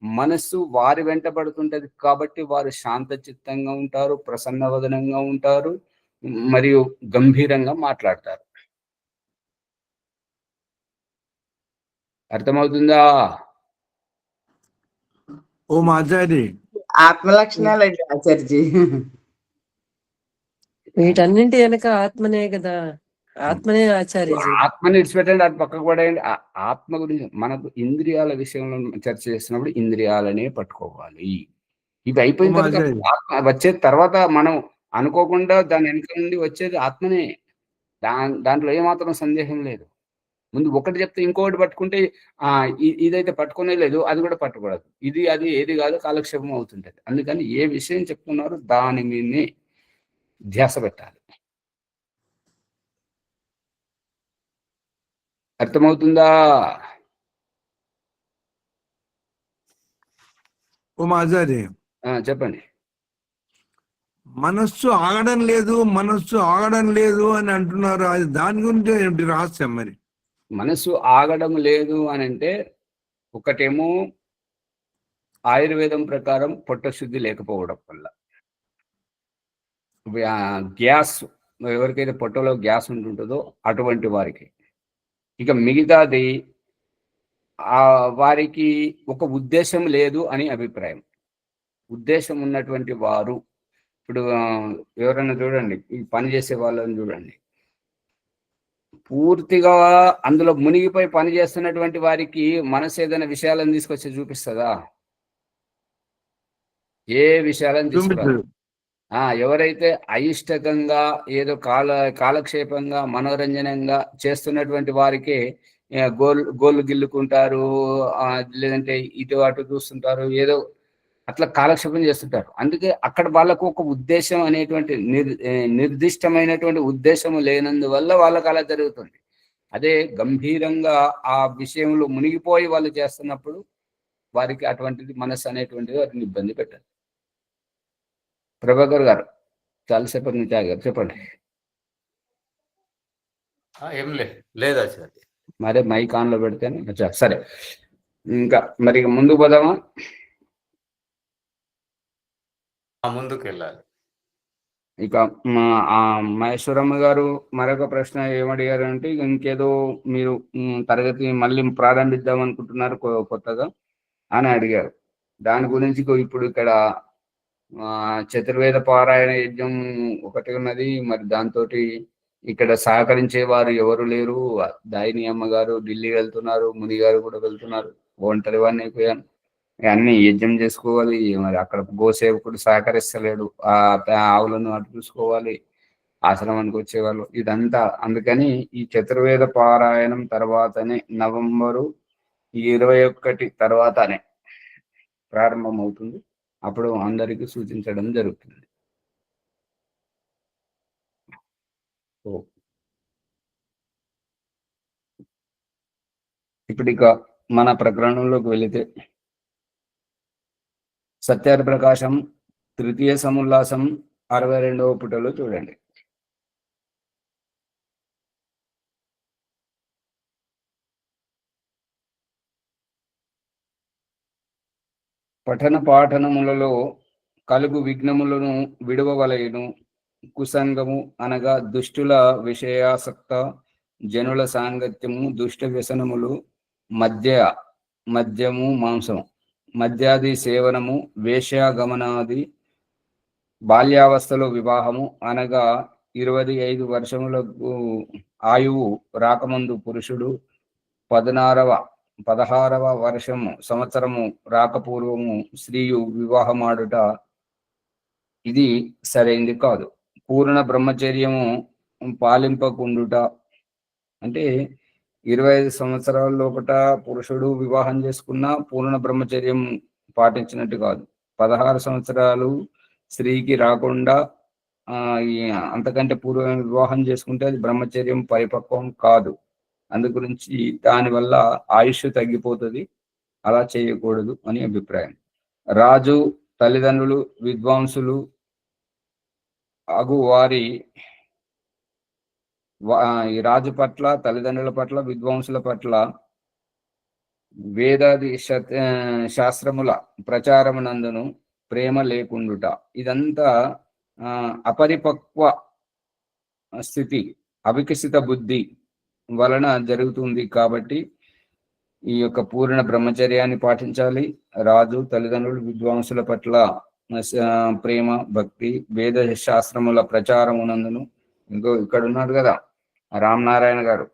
మనస్సు వారి వెంట పడుతుంటది కాబట్టి వారు శాంత చిత్తంగా ఉంటారు, ప్రసన్నవదనంగా ఉంటారు, మరియు గంభీరంగా మాట్లాడతారు. అర్థమవుతుందా?
ఓం ఆచార్య,
ఆత్మలక్షణాలు అండి ఆచార్యజీ.
వీటన్నింటి వెనక ఆత్మనే కదా, ఆత్మనే ఆచార్యజీ.
ఆత్మని విడిచిపెట్టండి, అది పక్కకు పడేయండి. ఆత్మ గురించి మనకు ఇంద్రియాల విషయంలో చర్చ చేసినప్పుడు ఇంద్రియాలనే పట్టుకోవాలి. ఇవి అయిపోయిన తర్వాత ఆత్మ వచ్చే తర్వాత మనం అనుకోకుండా దాని వెనక నుండి వచ్చేది ఆత్మనే. దాంట్లో ఏమాత్రం సందేహం లేదు. ముందు ఒకటి చెప్తే ఇంకొకటి పట్టుకుంటే ఇదైతే పట్టుకునే లేదు, అది కూడా పట్టుకోవద్దు. అది ఏది కాదు, కాలక్షేపం అవుతుంటది. అందుకని ఏ విషయం చెప్తున్నారో దాని మీదనే ధ్యాస పెట్టాలి. అర్థమవుతుందా?
ఓం ఆచార్య,
చెప్పండి.
మనస్సు ఆగడం లేదు అని అంటున్నారు. అది దాని గురించి ఏమిటి రహస్యం? మరి
మనస్సు ఆగడం లేదు అని అంటే, ఒకటేమో ఆయుర్వేదం ప్రకారం పొట్టశుద్ధి లేకపోవడం వల్ల, గ్యాస్, ఎవరికైతే పొట్టలో గ్యాస్ ఉంటుంటుందో అటువంటి వారికి. ఇక మిగతాది వారికి ఒక ఉద్దేశం లేదు అని అభిప్రాయం. ఉద్దేశం ఉన్నటువంటి వారు, ఇప్పుడు ఎవరైనా చూడండి, ఈ పని చేసే వాళ్ళని చూడండి, పూర్తిగా అందులో మునిగిపోయి పని చేస్తున్నటువంటి వారికి మనసు ఏదైనా విషయాలను తీసుకొచ్చి చూపిస్తుందా? ఏ విషయాలను తీసుకురాదు. ఎవరైతే అయిష్టకంగా ఏదో కాలక్షేపంగా మనోరంజనంగా చేస్తున్నటువంటి వారికి గోళ్ళు గిల్లుకుంటారు, లేదంటే ఇటు అటు చూస్తుంటారు, ఏదో అట్లా కాలక్షేపం చేస్తుంటారు. అందుకే అక్కడ వాళ్ళకు ఒక ఉద్దేశం అనేటువంటి నిర్దిష్టమైనటువంటి ఉద్దేశం లేనందువల్ల వాళ్ళకి అలా జరుగుతుంది. అదే గంభీరంగా ఆ విషయంలో మునిగిపోయి వాళ్ళు చేస్తున్నప్పుడు వారికి అటువంటిది మనస్సు అనేటువంటిది వారిని ఇబ్బంది పెట్టదు. ప్రభాకర్ గారు చాలాసేపటి నుంచి ఆగారు, చెప్పండి.
ఏం లేదా సార్,
మరే మైక్ ఆన్లో పెడితేనే సరే. ఇంకా మరి ముందుకు పోదామా?
ముందుకు వెళ్ళాలి.
ఇక మహేశ్వరమ్మ గారు మరొక ప్రశ్న ఏమడిగారు అంటే, ఇంకేదో మీరు తరగతి మళ్ళీ ప్రారంభిద్దాం అనుకుంటున్నారు కొత్తగా అని అడిగారు. దాని గురించి ఇప్పుడు ఇక్కడ చతుర్వేద పారాయణ యజ్ఞం ఒకటి ఉన్నది. మరి దాంతో ఇక్కడ సహకరించే వారు ఎవరు లేరు. దాయిని అమ్మగారు ఢిల్లీ వెళ్తున్నారు, ముని గారు కూడా వెళ్తున్నారు. ఒంటరి వాడిని అయిపోయాను. అన్ని యజ్ఞం చేసుకోవాలి. మరి అక్కడ గోసేవకుడు సహకరిస్తలేడు, ఆ ఆవులను అటు చూసుకోవాలి. ఆశ్రమానికి వచ్చేవాళ్ళు. ఇదంతా అందుకని ఈ చతుర్వేద పారాయణం తర్వాతనే నవంబరు 21 తర్వాతనే ప్రారంభమవుతుంది. అప్పుడు అందరికీ సూచించడం జరుగుతుంది. ఇప్పుడు ఇక మన ప్రకరణంలోకి వెళితే సత్యార్థ ప్రకాశం తృతీయ సముల్లాసం 62వ పుటలో చూడండి. పఠన పాఠనములలో కలుగు విఘ్నములను విడువవలయును. కుసంగము అనగా దుష్టుల విషయాసక్త జనుల సాంగత్యము, దుష్ట వ్యసనములు, మద్యము, మాంసము, మద్యాది సేవనము, వేశ్యాగమనాది, బాల్యావస్థలో వివాహము అనగా 25 వర్షములకు ఆయువు రాకముందు పురుషుడు, 16వ సంవత్సరము రాకపూర్వము స్త్రీయు వివాహమాడుట ఇది సరైంది కాదు. పూర్ణ బ్రహ్మచర్యము పాలింపకుండుట అంటే 25 సంవత్సరాల లోపట పురుషుడు వివాహం చేసుకున్న పూర్ణ బ్రహ్మచర్యం పాటించినట్టు కాదు. 16 సంవత్సరాలు స్త్రీకి రాకుండా అంతకంటే పూర్వం వివాహం చేసుకుంటే అది బ్రహ్మచర్యం పరిపక్వం కాదు. అందుగురించి దానివల్ల ఆయుష్ తగ్గిపోతుంది. అలా చేయకూడదు అని అభిప్రాయం. రాజు తల్లిదండ్రులు విద్వాంసులు అగు వారి ఈ రాజు పట్ల, తల్లిదండ్రుల పట్ల, విద్వాంసుల పట్ల వేదాది శాస్త్రముల ప్రచారమునందును ప్రేమ లేకుండుట ఇదంతా అపరిపక్వ స్థితి, అవికసిత బుద్ధి వలన జరుగుతుంది. కాబట్టి ఈ యొక్క పూర్ణ బ్రహ్మచర్యాన్ని పాటించాలి. రాజు తల్లిదండ్రులు విద్వాంసుల పట్ల ప్రేమ, భక్తి, వేద శాస్త్రముల ప్రచారమునందును. ఇక్కడ ఉన్నారు కదా రామనారాయణ గారు,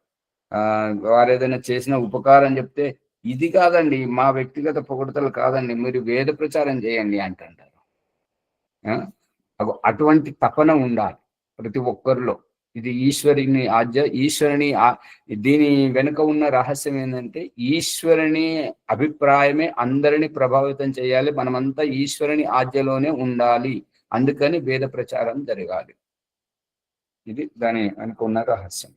వారు ఏదైనా చేసిన ఉపకారం చెప్తే ఇది కాదండి, మా వ్యక్తిగత పొగడతలు కాదండి, మీరు వేద ప్రచారం చేయండి అంటుంటారు. అటువంటి తపన ఉండాలి ప్రతి ఒక్కరిలో. ఇది ఈశ్వరుని దీని వెనుక ఉన్న రహస్యం ఏంటంటే ఈశ్వరుని అభిప్రాయమే అందరినీ ప్రభావితం చేయాలి. మనమంతా ఈశ్వరుని ఆజ్ఞలోనే ఉండాలి. అందుకని వేద ప్రచారం జరగాలి. ఇది దాని అనుకున్న రహస్యం.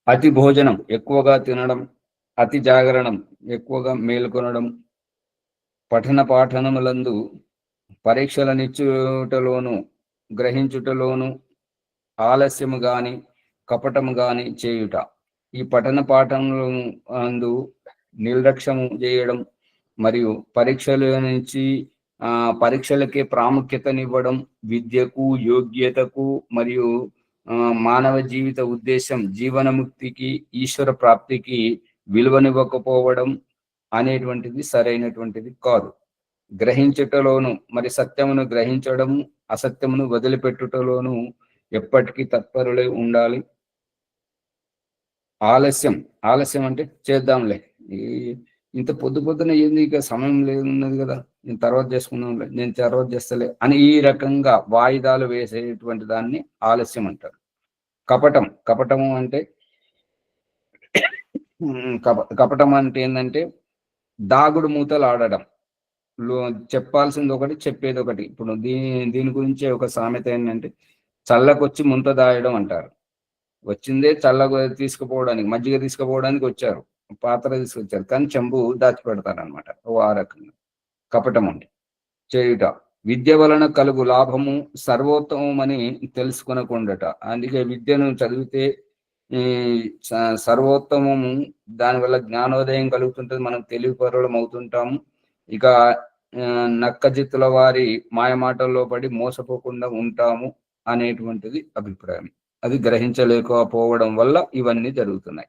అతి భోజనం, ఎక్కువగా తినడం, అతి జాగరణం, ఎక్కువగా మేల్కొనడం, పఠన పాఠనములందు పరీక్షలనిచ్చుటలోను గ్రహించుటలోను ఆలస్యము గాని కపటము గాని చేయుట, ఈ పఠన పాఠములందు నిర్లక్ష్యము చేయడం మరియు పరీక్షల నుంచి పరీక్షలకే ప్రాముఖ్యతనివ్వడం, విద్యకు, యోగ్యతకు మరియు మానవ జీవిత ఉద్దేశం జీవనముక్తికి, ఈశ్వర ప్రాప్తికి విలువనివ్వకపోవడం అనేటువంటిది సరైనటువంటిది కాదు. గ్రహించుటలోను మరి సత్యమును గ్రహించడం, అసత్యమును వదిలిపెట్టుటలోను ఎప్పటికీ తత్పరులై ఉండాలి. ఆలస్యం అంటే చేద్దాంలే, ఇంత పొద్దున ఏంది, ఇక సమయం లేదున్నది కదా, నేను తర్వాత చేసుకున్నాంలే, నేను తర్వాత చేస్తలే అని ఈ రకంగా వాయిదాలు వేసేటువంటి దాన్ని ఆలస్యం అంటారు. కపటము అంటే ఏంటంటే దాగుడు మూతలు ఆడడం, చెప్పాల్సింది ఒకటి చెప్పేది ఒకటి. ఇప్పుడు దీని గురించే ఒక సామెత ఏంటంటే చల్లకొచ్చి ముంత దాయడం అంటారు. వచ్చిందే చల్ల తీసుకుపోవడానికి, మజ్జిగ తీసుకుపోవడానికి వచ్చారు, పాత్ర తీసుకొచ్చారు, కానీ చెంబు దాచిపెడతారు అనమాట. ఆ రకంగా కపటం అండి చేయుట. విద్య వలన కలుగు లాభము సర్వోత్తమని తెలుసుకొనకుండట. అందుకే విద్యను చదివితే సర్వోత్తమము, దానివల్ల జ్ఞానోదయం కలుగుతుంటుంది, మనం తెలివిపరులం అవుతుంటాము. ఇక నక్కజిత్తుల వారి మాయమాటల్లో పడి మోసపోకుండా ఉంటాము అనేటువంటిది అభిప్రాయం. అది గ్రహించలేకపోవడం వల్ల ఇవన్నీ జరుగుతున్నాయి.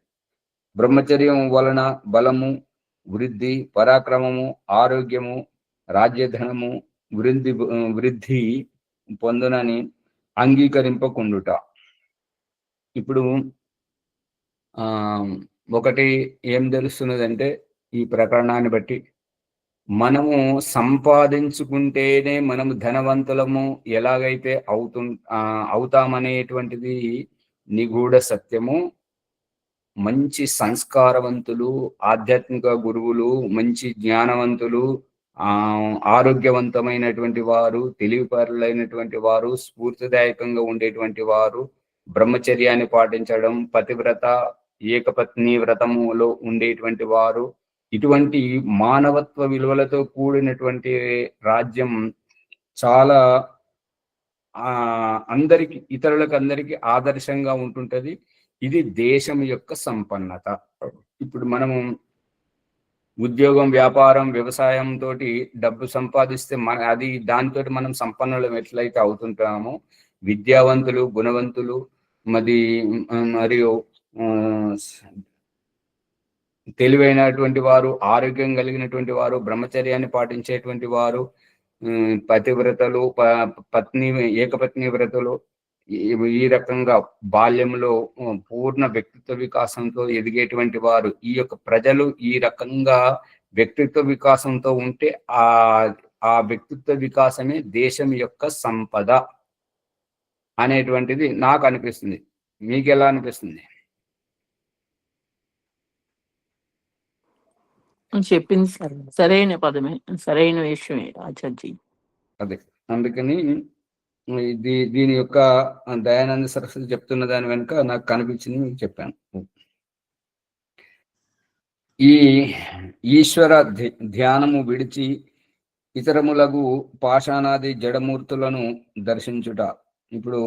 బ్రహ్మచర్యం వలన బలము, వృద్ధి, పరాక్రమము, ఆరోగ్యము, రాజ్యధనము వృద్ధి పొందునని అంగీకరింపకుండుట. ఇప్పుడు ఒకటి ఏం తెలుస్తున్నదంటే ఈ ప్రకరణాన్ని బట్టి మనము సంపాదించుకుంటేనే మనము ధనవంతులము ఎలాగైతే అవుతామనేటువంటిది నిగూఢ సత్యము. మంచి సంస్కారవంతులు, ఆధ్యాత్మిక గురువులు, మంచి జ్ఞానవంతులు, ఆరోగ్యవంతమైనటువంటి వారు, తెలివిపరులైనటువంటి వారు, స్ఫూర్తిదాయకంగా ఉండేటువంటి వారు, బ్రహ్మచర్యాన్ని పాటించడం, పతివ్రత ఏకపత్ని వ్రతములో ఉండేటువంటి వారు, ఇటువంటి మానవత్వ విలువలతో కూడినటువంటి రాజ్యం చాలా అందరికి, ఇతరులకు అందరికీ ఆదర్శంగా ఉంటుంటది. ఇది దేశం యొక్క సంపన్నత. ఇప్పుడు మనము ఉద్యోగం, వ్యాపారం, వ్యవసాయం తోటి డబ్బు సంపాదిస్తే దానితో మనం సంపన్నులం ఎట్లయితే అవుతుంటామో, విద్యావంతులు, గుణవంతులు, మరియు తెలివైనటువంటి వారు, ఆరోగ్యం కలిగినటువంటి వారు, బ్రహ్మచర్యాన్ని పాటించేటువంటి వారు, పతివ్రతలు, ఏకపత్ని వ్రతలు, ఈ రకంగా బాల్యంలో పూర్ణ వ్యక్తిత్వ వికాసంతో ఎదిగేటువంటి వారు, ఈ యొక్క ప్రజలు ఈ రకంగా వ్యక్తిత్వ వికాసంతో ఉంటే ఆ వ్యక్తిత్వ వికాసమే దేశం యొక్క సంపద అనేటువంటిది నాకు అనిపిస్తుంది. మీకు ఎలా అనిపిస్తుంది?
చెప్పింది సరైన పదమే, సరైన విషయమే ఆచార్జీ.
అదే, అందుకని దీని యొక్క దయానంద సరస్వతి చెప్తున్న దాని వెనుక నాకు కనిపించింది, మీకు చెప్పాను. ఈ ఈశ్వర ధ్యానము విడిచి ఇతరములకు పాషాణాది జడమూర్తులను దర్శించుట. ఇప్పుడు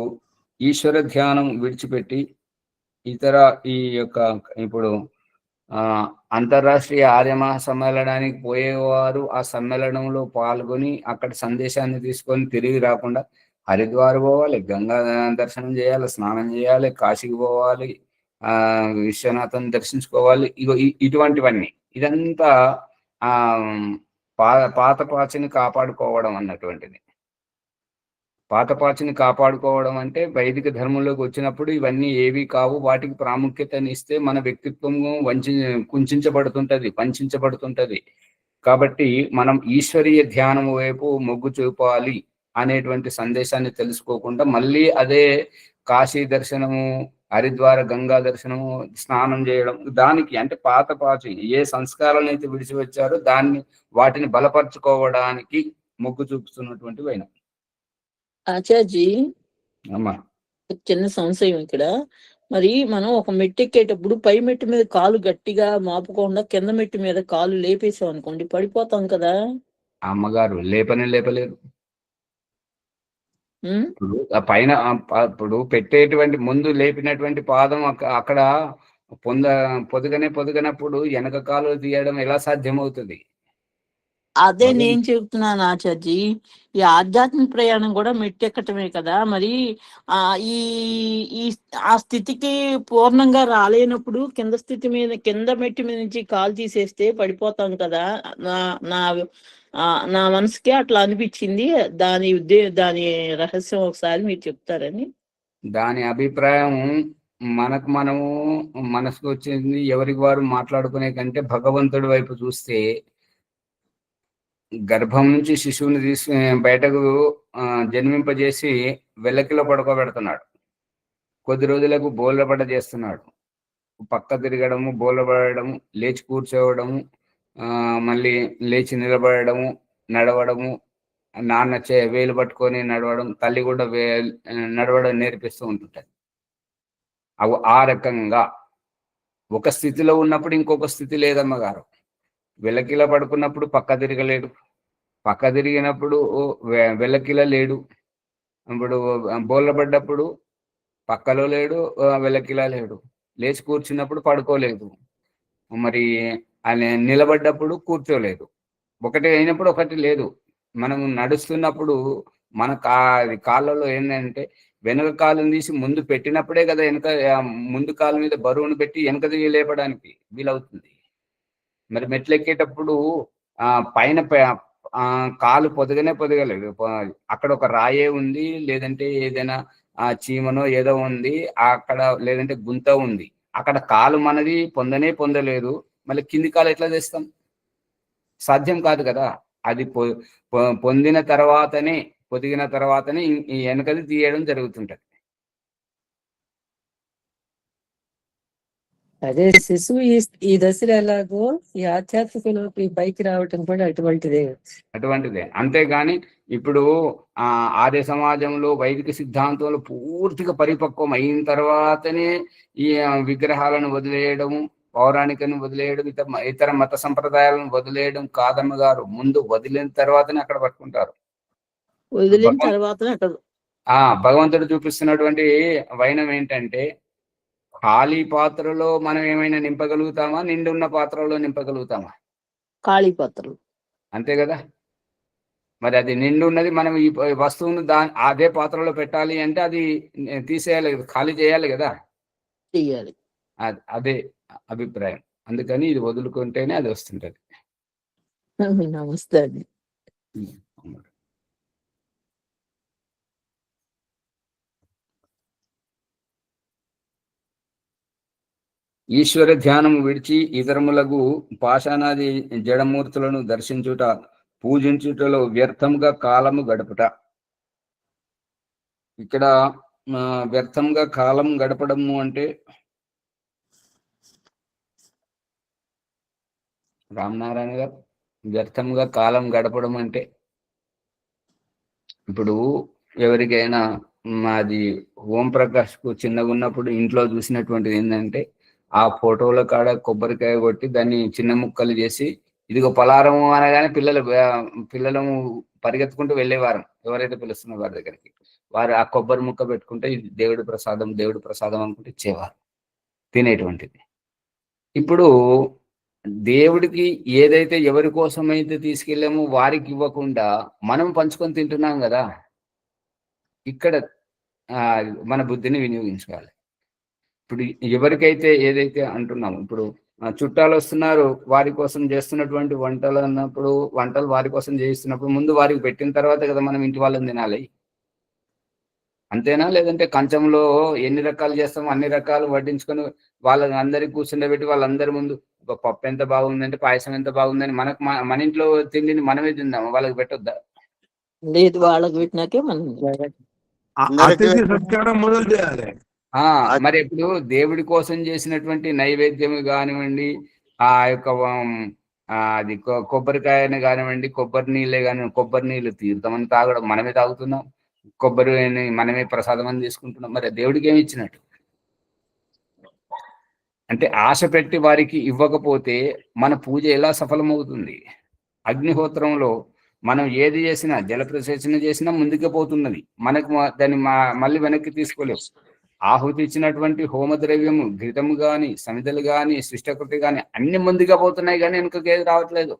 ఈశ్వర ధ్యానం విడిచిపెట్టి ఇప్పుడు అంతర్రాష్ట్రీయ ఆర్య మహాసమ్మేళనానికి పోయేవారు ఆ సమ్మేళనంలో పాల్గొని అక్కడ సందేశాన్ని తీసుకొని తిరిగి రాకుండా హరిద్వార్ పోవాలి, గంగా దర్శనం చేయాలి, స్నానం చేయాలి, కాశీకి పోవాలి, విశ్వనాథన్ దర్శించుకోవాలి. ఇటువంటివన్నీ, ఇదంతా పాతపాచిని కాపాడుకోవడం అన్నటువంటిది. పాతపాచిని కాపాడుకోవడం అంటే వైదిక ధర్మంలోకి వచ్చినప్పుడు ఇవన్నీ ఏవి కావు, వాటికి ప్రాముఖ్యతనిస్తే మన వ్యక్తిత్వము కుంచబడుతుంటది, వంచబడుతుంటది. కాబట్టి మనం ఈశ్వరీయ ధ్యానం వైపు మొగ్గు చూపాలి అనేటువంటి సందేశాన్ని తెలుసుకోకుండా మళ్ళీ అదే కాశీ దర్శనము, హరిద్వార గంగా దర్శనము, స్నానం చేయడం, దానికి అంటే పాతపాచి ఏ సంస్కారాలను అయితే విడిచి వచ్చారో వాటిని బలపరచుకోవడానికి మొగ్గు చూపుతున్నటువంటి వైన.
ఆచార్జీ,
అమ్మా,
చిన్న సంశయం ఇక్కడ. మరి మనం ఒక మెట్టు ఎక్కేటప్పుడు పై మెట్టు మీద కాలు గట్టిగా మాపకుండా కింద మెట్టు మీద కాలు లేపేసాం అనుకోండి, పడిపోతాం కదా.
అమ్మగారు లేపలేరు. ఆ పైన ఇప్పుడు పెట్టేటువంటి ముందు లేపినటువంటి పాదం అక్కడ పొదగనప్పుడు వెనక కాలు తీయడం ఎలా సాధ్యమవుతుంది?
అదే నేను చెప్తున్నాను ఆచార్జీ. ఈ ఆధ్యాత్మిక ప్రయాణం కూడా మెట్టెక్కటమే కదా. మరి ఆ స్థితికి పూర్ణంగా రాలేనప్పుడు కింద మెట్టి మీద నుంచి కాలు తీసేస్తే పడిపోతాం కదా. నా మనసుకి అట్లా అనిపించింది. దాని రహస్యం ఒకసారి మీరు చెప్తారని.
దాని అభిప్రాయం మనసుకు వచ్చింది ఎవరికి వారు మాట్లాడుకునే కంటే భగవంతుడి వైపు చూస్తే, గర్భం నుంచి శిశువుని బయటకు జన్మింపజేసి వెల్లకిలో పడుకోబెడుతున్నాడు. కొద్ది రోజులకు బోలపడ చేస్తున్నాడు. పక్క తిరగడము, బోలపడము, లేచి కూర్చోవడము, మళ్ళీ లేచి నిలబడము, నడవడము, నాన్న వేలు పట్టుకొని నడవడం, తల్లి కూడా నడవడం నేర్పిస్తూ ఉంటుంటది. ఆ రకంగా ఒక స్థితిలో ఉన్నప్పుడు ఇంకొక స్థితి లేదమ్మ గారు. వెల్లకిలా పడుకున్నప్పుడు పక్క తిరగలేడు, పక్క తిరిగినప్పుడు వెల్లకిలా లేడు. ఇప్పుడు బోర్లపడ్డప్పుడు పక్కలో లేడు, వెల్లకిలా లేడు. లేచి కూర్చున్నప్పుడు పడుకోలేదు, మరి నిలబడ్డప్పుడు కూర్చోలేదు. ఒకటి అయినప్పుడు ఒకటి లేదు. మనం నడుస్తున్నప్పుడు మన కాళ్ళలో ఏంటంటే వెనక కాలుని తీసి ముందు పెట్టినప్పుడే కదా ముందు కాలు మీద బరువును పెట్టి వెనక లేపడానికి వీలవుతుంది. మరి మెట్లెక్కేటప్పుడు పైన కాలు పొదగలేదు. అక్కడ ఒక రాయే ఉంది, లేదంటే ఏదైనా చీమనో ఏదో ఉంది అక్కడ, లేదంటే గుంత ఉంది. అక్కడ కాలు మనది పొందలేదు, మళ్ళీ కింది కాలు ఎట్లా తెస్తాం? సాధ్యం కాదు కదా. అది పొందిన తర్వాతనే ఈ వెనకది తీయడం జరుగుతుంటది.
అదే శిశువు ఈ దశలో ఎలాగో ఈ ఆధ్యాత్మికలోకి పైకి రావటం కూడా అటువంటిదే.
అంతేగాని ఇప్పుడు ఆర్య సమాజంలో వైదిక సిద్ధాంతంలో పూర్తిగా పరిపక్వం అయిన తర్వాతనే ఈ విగ్రహాలను వదిలేయడము, పౌరాణికను వదిలేయడం, ఇతర మత సంప్రదాయాలను వదిలేయడం కాదమ్మ గారు. ముందు వదిలిన తర్వాతనే అక్కడ పట్టుకుంటారు.
వదిలిన తర్వాతనే అక్కడ
భగవంతుడు చూపిస్తున్నటువంటి వైనం ఏంటంటే, ఖాళీ పాత్రలో మనం ఏమైనా నింపగలుగుతామా, నిండి ఉన్న పాత్రలో నింపగలుగుతామా?
ఖాళీ పాత్రలు.
అంతే కదా. మరి అది నిండి ఉన్నది, మనం ఈ వస్తువును అదే పాత్రలో పెట్టాలి అంటే అది తీసేయాలి, ఖాళీ చేయాలి కదా.
చెయ్యాలి.
అదే అభిప్రాయం. అందుకని ఇది వదులుకుంటేనే అది వస్తుంటది.
నమస్తే అండి.
ఈశ్వర ధ్యానము విడిచి ఇతరములకు పాషాణాది జడమూర్తులను దర్శించుట, పూజించుటలో వ్యర్థంగా కాలము గడుపుట. ఇక్కడ వ్యర్థంగా కాలం గడపడము అంటే రామనారాయణ గారు, వ్యర్థంగా కాలం గడపడం అంటే ఇప్పుడు ఎవరికైనా మాది ఓంప్రకాష్కు చిన్నగా ఉన్నప్పుడు ఇంట్లో చూసినటువంటిది ఏంటంటే, ఆ ఫోటోల కాడ కొబ్బరికాయ కొట్టి దాన్ని చిన్న ముక్కలు చేసి ఇదిగో పలారము అనగానే పిల్లలము పరిగెత్తుకుంటూ వెళ్ళేవారు. ఎవరైతే పిలుస్తున్న వారి దగ్గరికి వారు ఆ కొబ్బరి ముక్క పెట్టుకుంటే ఇది దేవుడి ప్రసాదం అనుకుంటే ఇచ్చేవారు, తినేటువంటిది. ఇప్పుడు దేవుడికి ఏదైతే ఎవరి కోసమైతే తీసుకెళ్ళామో వారికి ఇవ్వకుండా మనం పంచుకొని తింటున్నాం కదా. ఇక్కడ మన బుద్ధిని వినియోగించుకోవాలి. ఇప్పుడు ఎవరికైతే ఏదైతే అంటున్నామో, ఇప్పుడు చుట్టాలు వస్తున్నారు, వారి కోసం చేస్తున్నటువంటి వంటలు అన్నప్పుడు, వంటలు వారి కోసం చేయిస్తున్నప్పుడు ముందు వారికి పెట్టిన తర్వాత కదా మనం ఇంటి వాళ్ళని తినాలి. అంతేనా? లేదంటే కంచంలో ఎన్ని రకాలు చేస్తామో అన్ని రకాలు వడ్డించుకొని వాళ్ళని అందరికి కూర్చుండబెట్టి వాళ్ళందరి ముందు పప్పు ఎంత బాగుందంటే పాయసం ఎంత బాగుందని మన ఇంట్లో తిండిని మనమే తిందాము, వాళ్ళకి పెట్టొద్దా?
లేదు, వాళ్ళకి పెట్టినాకే మనం
అతిథి సత్కారం మొదలు చేయాలి.
మరి ఇప్పుడు దేవుడి కోసం చేసినటువంటి నైవేద్యం కానివ్వండి, ఆ యొక్క అది కొబ్బరికాయని కానివ్వండి, కొబ్బరి నీళ్ళే కానివ్వండి, కొబ్బరి నీళ్ళు తీర్థమని తాగడం మనమే తాగుతున్నాం, కొబ్బరిని మనమే ప్రసాదం అని తీసుకుంటున్నాం. మరి దేవుడికి ఏమి ఇచ్చినట్టు? అంటే ఆశ పెట్టి వారికి ఇవ్వకపోతే మన పూజ ఎలా సఫలమవుతుంది? అగ్నిహోత్రంలో మనం ఏది చేసినా, జలప్రసేచన చేసినా ముందుకే పోతున్నది, మనకు దాన్ని మళ్ళీ వెనక్కి తీసుకోలేవు. ఆహుతి ఇచ్చినటువంటి హోమద్రవ్యము, ఘృతము గాని, సమిధలు గాని, సృష్టకృతి గాని అన్ని ముందుగా పోతున్నాయి, కానీ వెనుకకి ఏది రావట్లేదు.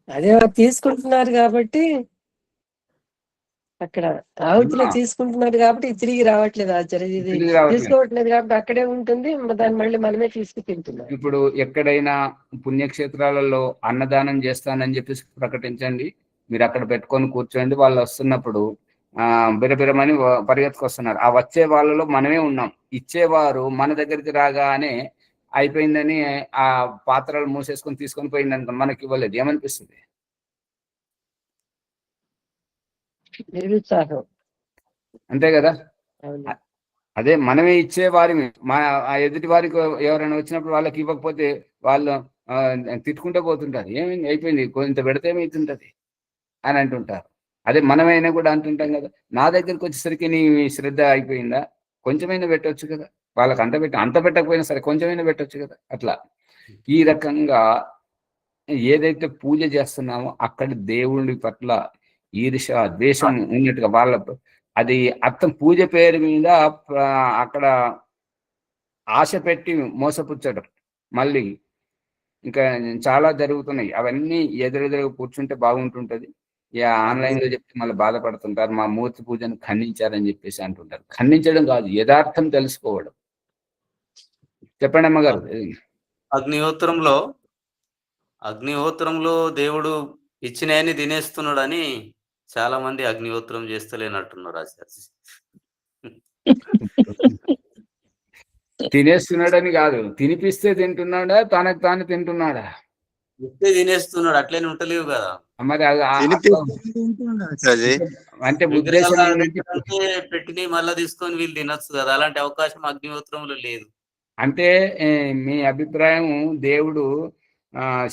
అదే తీసుకుంటున్నారు కాబట్టి, అక్కడ ఆహుతిలో తీసుకుంటున్నారు కాబట్టి తిరిగి రావట్లేదు. తీసుకోవట్లేదు కాబట్టి అక్కడే ఉంటుంది, దాన్ని మళ్ళీ మనమే తీసుకు తింటున్నాం.
ఇప్పుడు ఎక్కడైనా పుణ్యక్షేత్రాలలో అన్నదానం చేస్తానని చెప్పేసి ప్రకటించండి, మీరు అక్కడ పెట్టుకొని కూర్చోండి. వాళ్ళు వస్తున్నప్పుడు బిరబిరమని పరిగెత్తుకొస్తున్నారు. ఆ వచ్చే వాళ్ళలో మనమే ఉన్నాం. ఇచ్చేవారు మన దగ్గరికి రాగానే అయిపోయిందని ఆ పాత్రలు మూసేసుకొని తీసుకొని పోయిందంట, మనకి ఇవ్వలేదు. ఏమనిపిస్తుంది? అంతే కదా. అదే మనమే ఇచ్చేవారి ఎదుటి వారికి ఎవరైనా వచ్చినప్పుడు వాళ్ళకి ఇవ్వకపోతే వాళ్ళు తిట్టుకుంటూ పోతుంటారు. ఏమైంది, అయిపోయింది, కొంత పెడితే ఏమైతుంటది అని అంటుంటారు. అదే మనమైనా కూడా అంటుంటాం కదా, నా దగ్గరికి వచ్చేసరికి నీ శ్రద్ధ అయిపోయిందా, కొంచెమైనా పెట్టవచ్చు కదా. వాళ్ళకి అంత పెట్టకపోయినా సరే కొంచెమైనా పెట్టవచ్చు కదా. అట్లా ఈ రకంగా ఏదైతే పూజ చేస్తున్నామో అక్కడ దేవుడి పట్ల ఈర్ష, ద్వేషం ఉన్నట్టుగా వాళ్ళ అది అర్థం. పూజ పేరు మీద అక్కడ ఆశ పెట్టి మోసపుచ్చడం మళ్ళీ ఇంకా చాలా జరుగుతున్నాయి. అవన్నీ ఎదురెదురు కూర్చుంటే బాగుంటుంటది. ఆన్లైన్ లో చెప్తే మళ్ళీ బాధపడుతుంటారు, మా మూర్తి పూజను ఖండించారని చెప్పేసి అంటుంటారు. ఖండించడం కాదు, యథార్థం తెలుసుకోవడం. చెప్పండి అమ్మగారు.
అగ్నిహోత్రంలో దేవుడు ఇచ్చినాయని తినేస్తున్నాడని చాలా మంది అగ్నిహోత్రం చేస్తలేనట్టున్నారు ఆచార్య.
తినేస్తున్నాడని కాదు, తినిపిస్తే తింటున్నాడా, తనకు తాను తింటున్నాడా?
ఇస్తే తినేస్తున్నాడు, అట్లనే ఉంటలేవు కదా.
మరి అంటే ఉద్దేశం ఏంటంటే
పెట్టిన మళ్ళీ తీసుకొని వీళ్ళు తినొచ్చు కదా, అలాంటి అవకాశం అగ్నిహోత్రంలో లేదు.
అంటే మీ అభిప్రాయం దేవుడు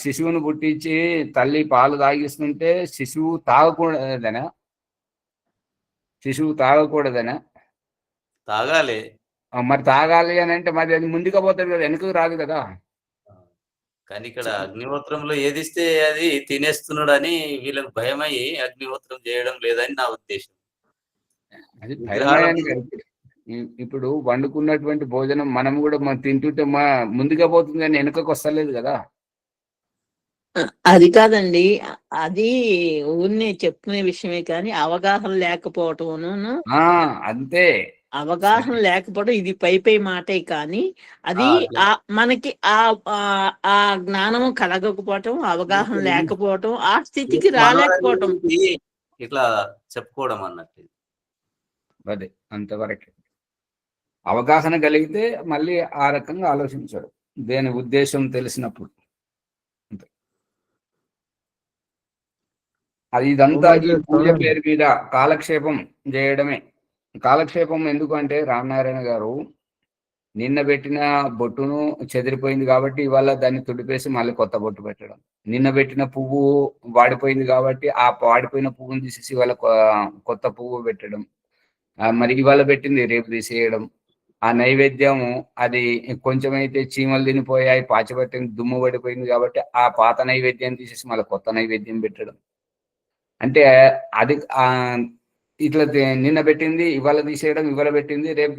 శిశువును పుట్టించి తల్లి పాలు తాగిస్తుంటే శిశువు తాగకూడదనా? శిశువు తాగకూడదనా?
తాగాలి.
మరి తాగాలి అని అంటే మరి అది ముందుగా పోతుంది కదా, వెనుకకు రాదు కదా.
కానీ ఇక్కడ అగ్నిహోత్రంలో ఏదిస్తే అది తినేస్తున్నాడు అని వీళ్ళకి భయమయ్యి అగ్నిహోత్రం చేయడం లేదని నా ఉద్దేశం.
అది భయమయ్యాను. ఇప్పుడు వండుకున్నటువంటి భోజనం మనం కూడా మనం తింటుంటే ముందుగా పోతుంది కానీ వెనుకకు వస్తలేదు కదా.
అది కాదండి, అది ఊరినే చెప్పుకునే విషయమే కానీ అవగాహన లేకపోవటం.
అంతే,
అవగాహన లేకపోవడం ఇది పై మాటే, కానీ అది మనకి ఆ జ్ఞానము కలగకపోవటం, అవగాహన లేకపోవటం, ఆ స్థితికి రాలేకపోవటం,
ఇట్లా చెప్పుకోవడం అన్నట్టు.
అదే అంతవరకే. అవగాహన కలిగితే మళ్ళీ ఆ రకంగా ఆలోచించాడు, దేని ఉద్దేశం తెలిసినప్పుడు. అది ఇదంతా ఈ పూజ పేరు మీద కాలక్షేపం చేయడమే. కాలక్షేపం ఎందుకంటే రామనారాయణ గారు నిన్న పెట్టిన బొట్టును చెదిరిపోయింది కాబట్టి ఇవాళ దాన్ని తుడిపేసి మళ్ళీ కొత్త బొట్టు పెట్టడం. నిన్న పెట్టిన పువ్వు వాడిపోయింది కాబట్టి ఆ వాడిపోయిన పువ్వును తీసేసి ఇవాళ కొత్త పువ్వు పెట్టడం. మరి ఇవాళ పెట్టింది రేపు తీసేయడం. ఆ నైవేద్యము అది కొంచెమైతే చీమలు తినిపోయాయి, పాచిపట్టింది, దుమ్ము పడిపోయింది కాబట్టి ఆ పాత నైవేద్యం తీసేసి మళ్ళీ కొత్త నైవేద్యం పెట్టడం. అంటే అది ఇట్లా నిన్న పెట్టింది ఇవాళ తీసేయడం, ఇవాళ పెట్టింది రేపు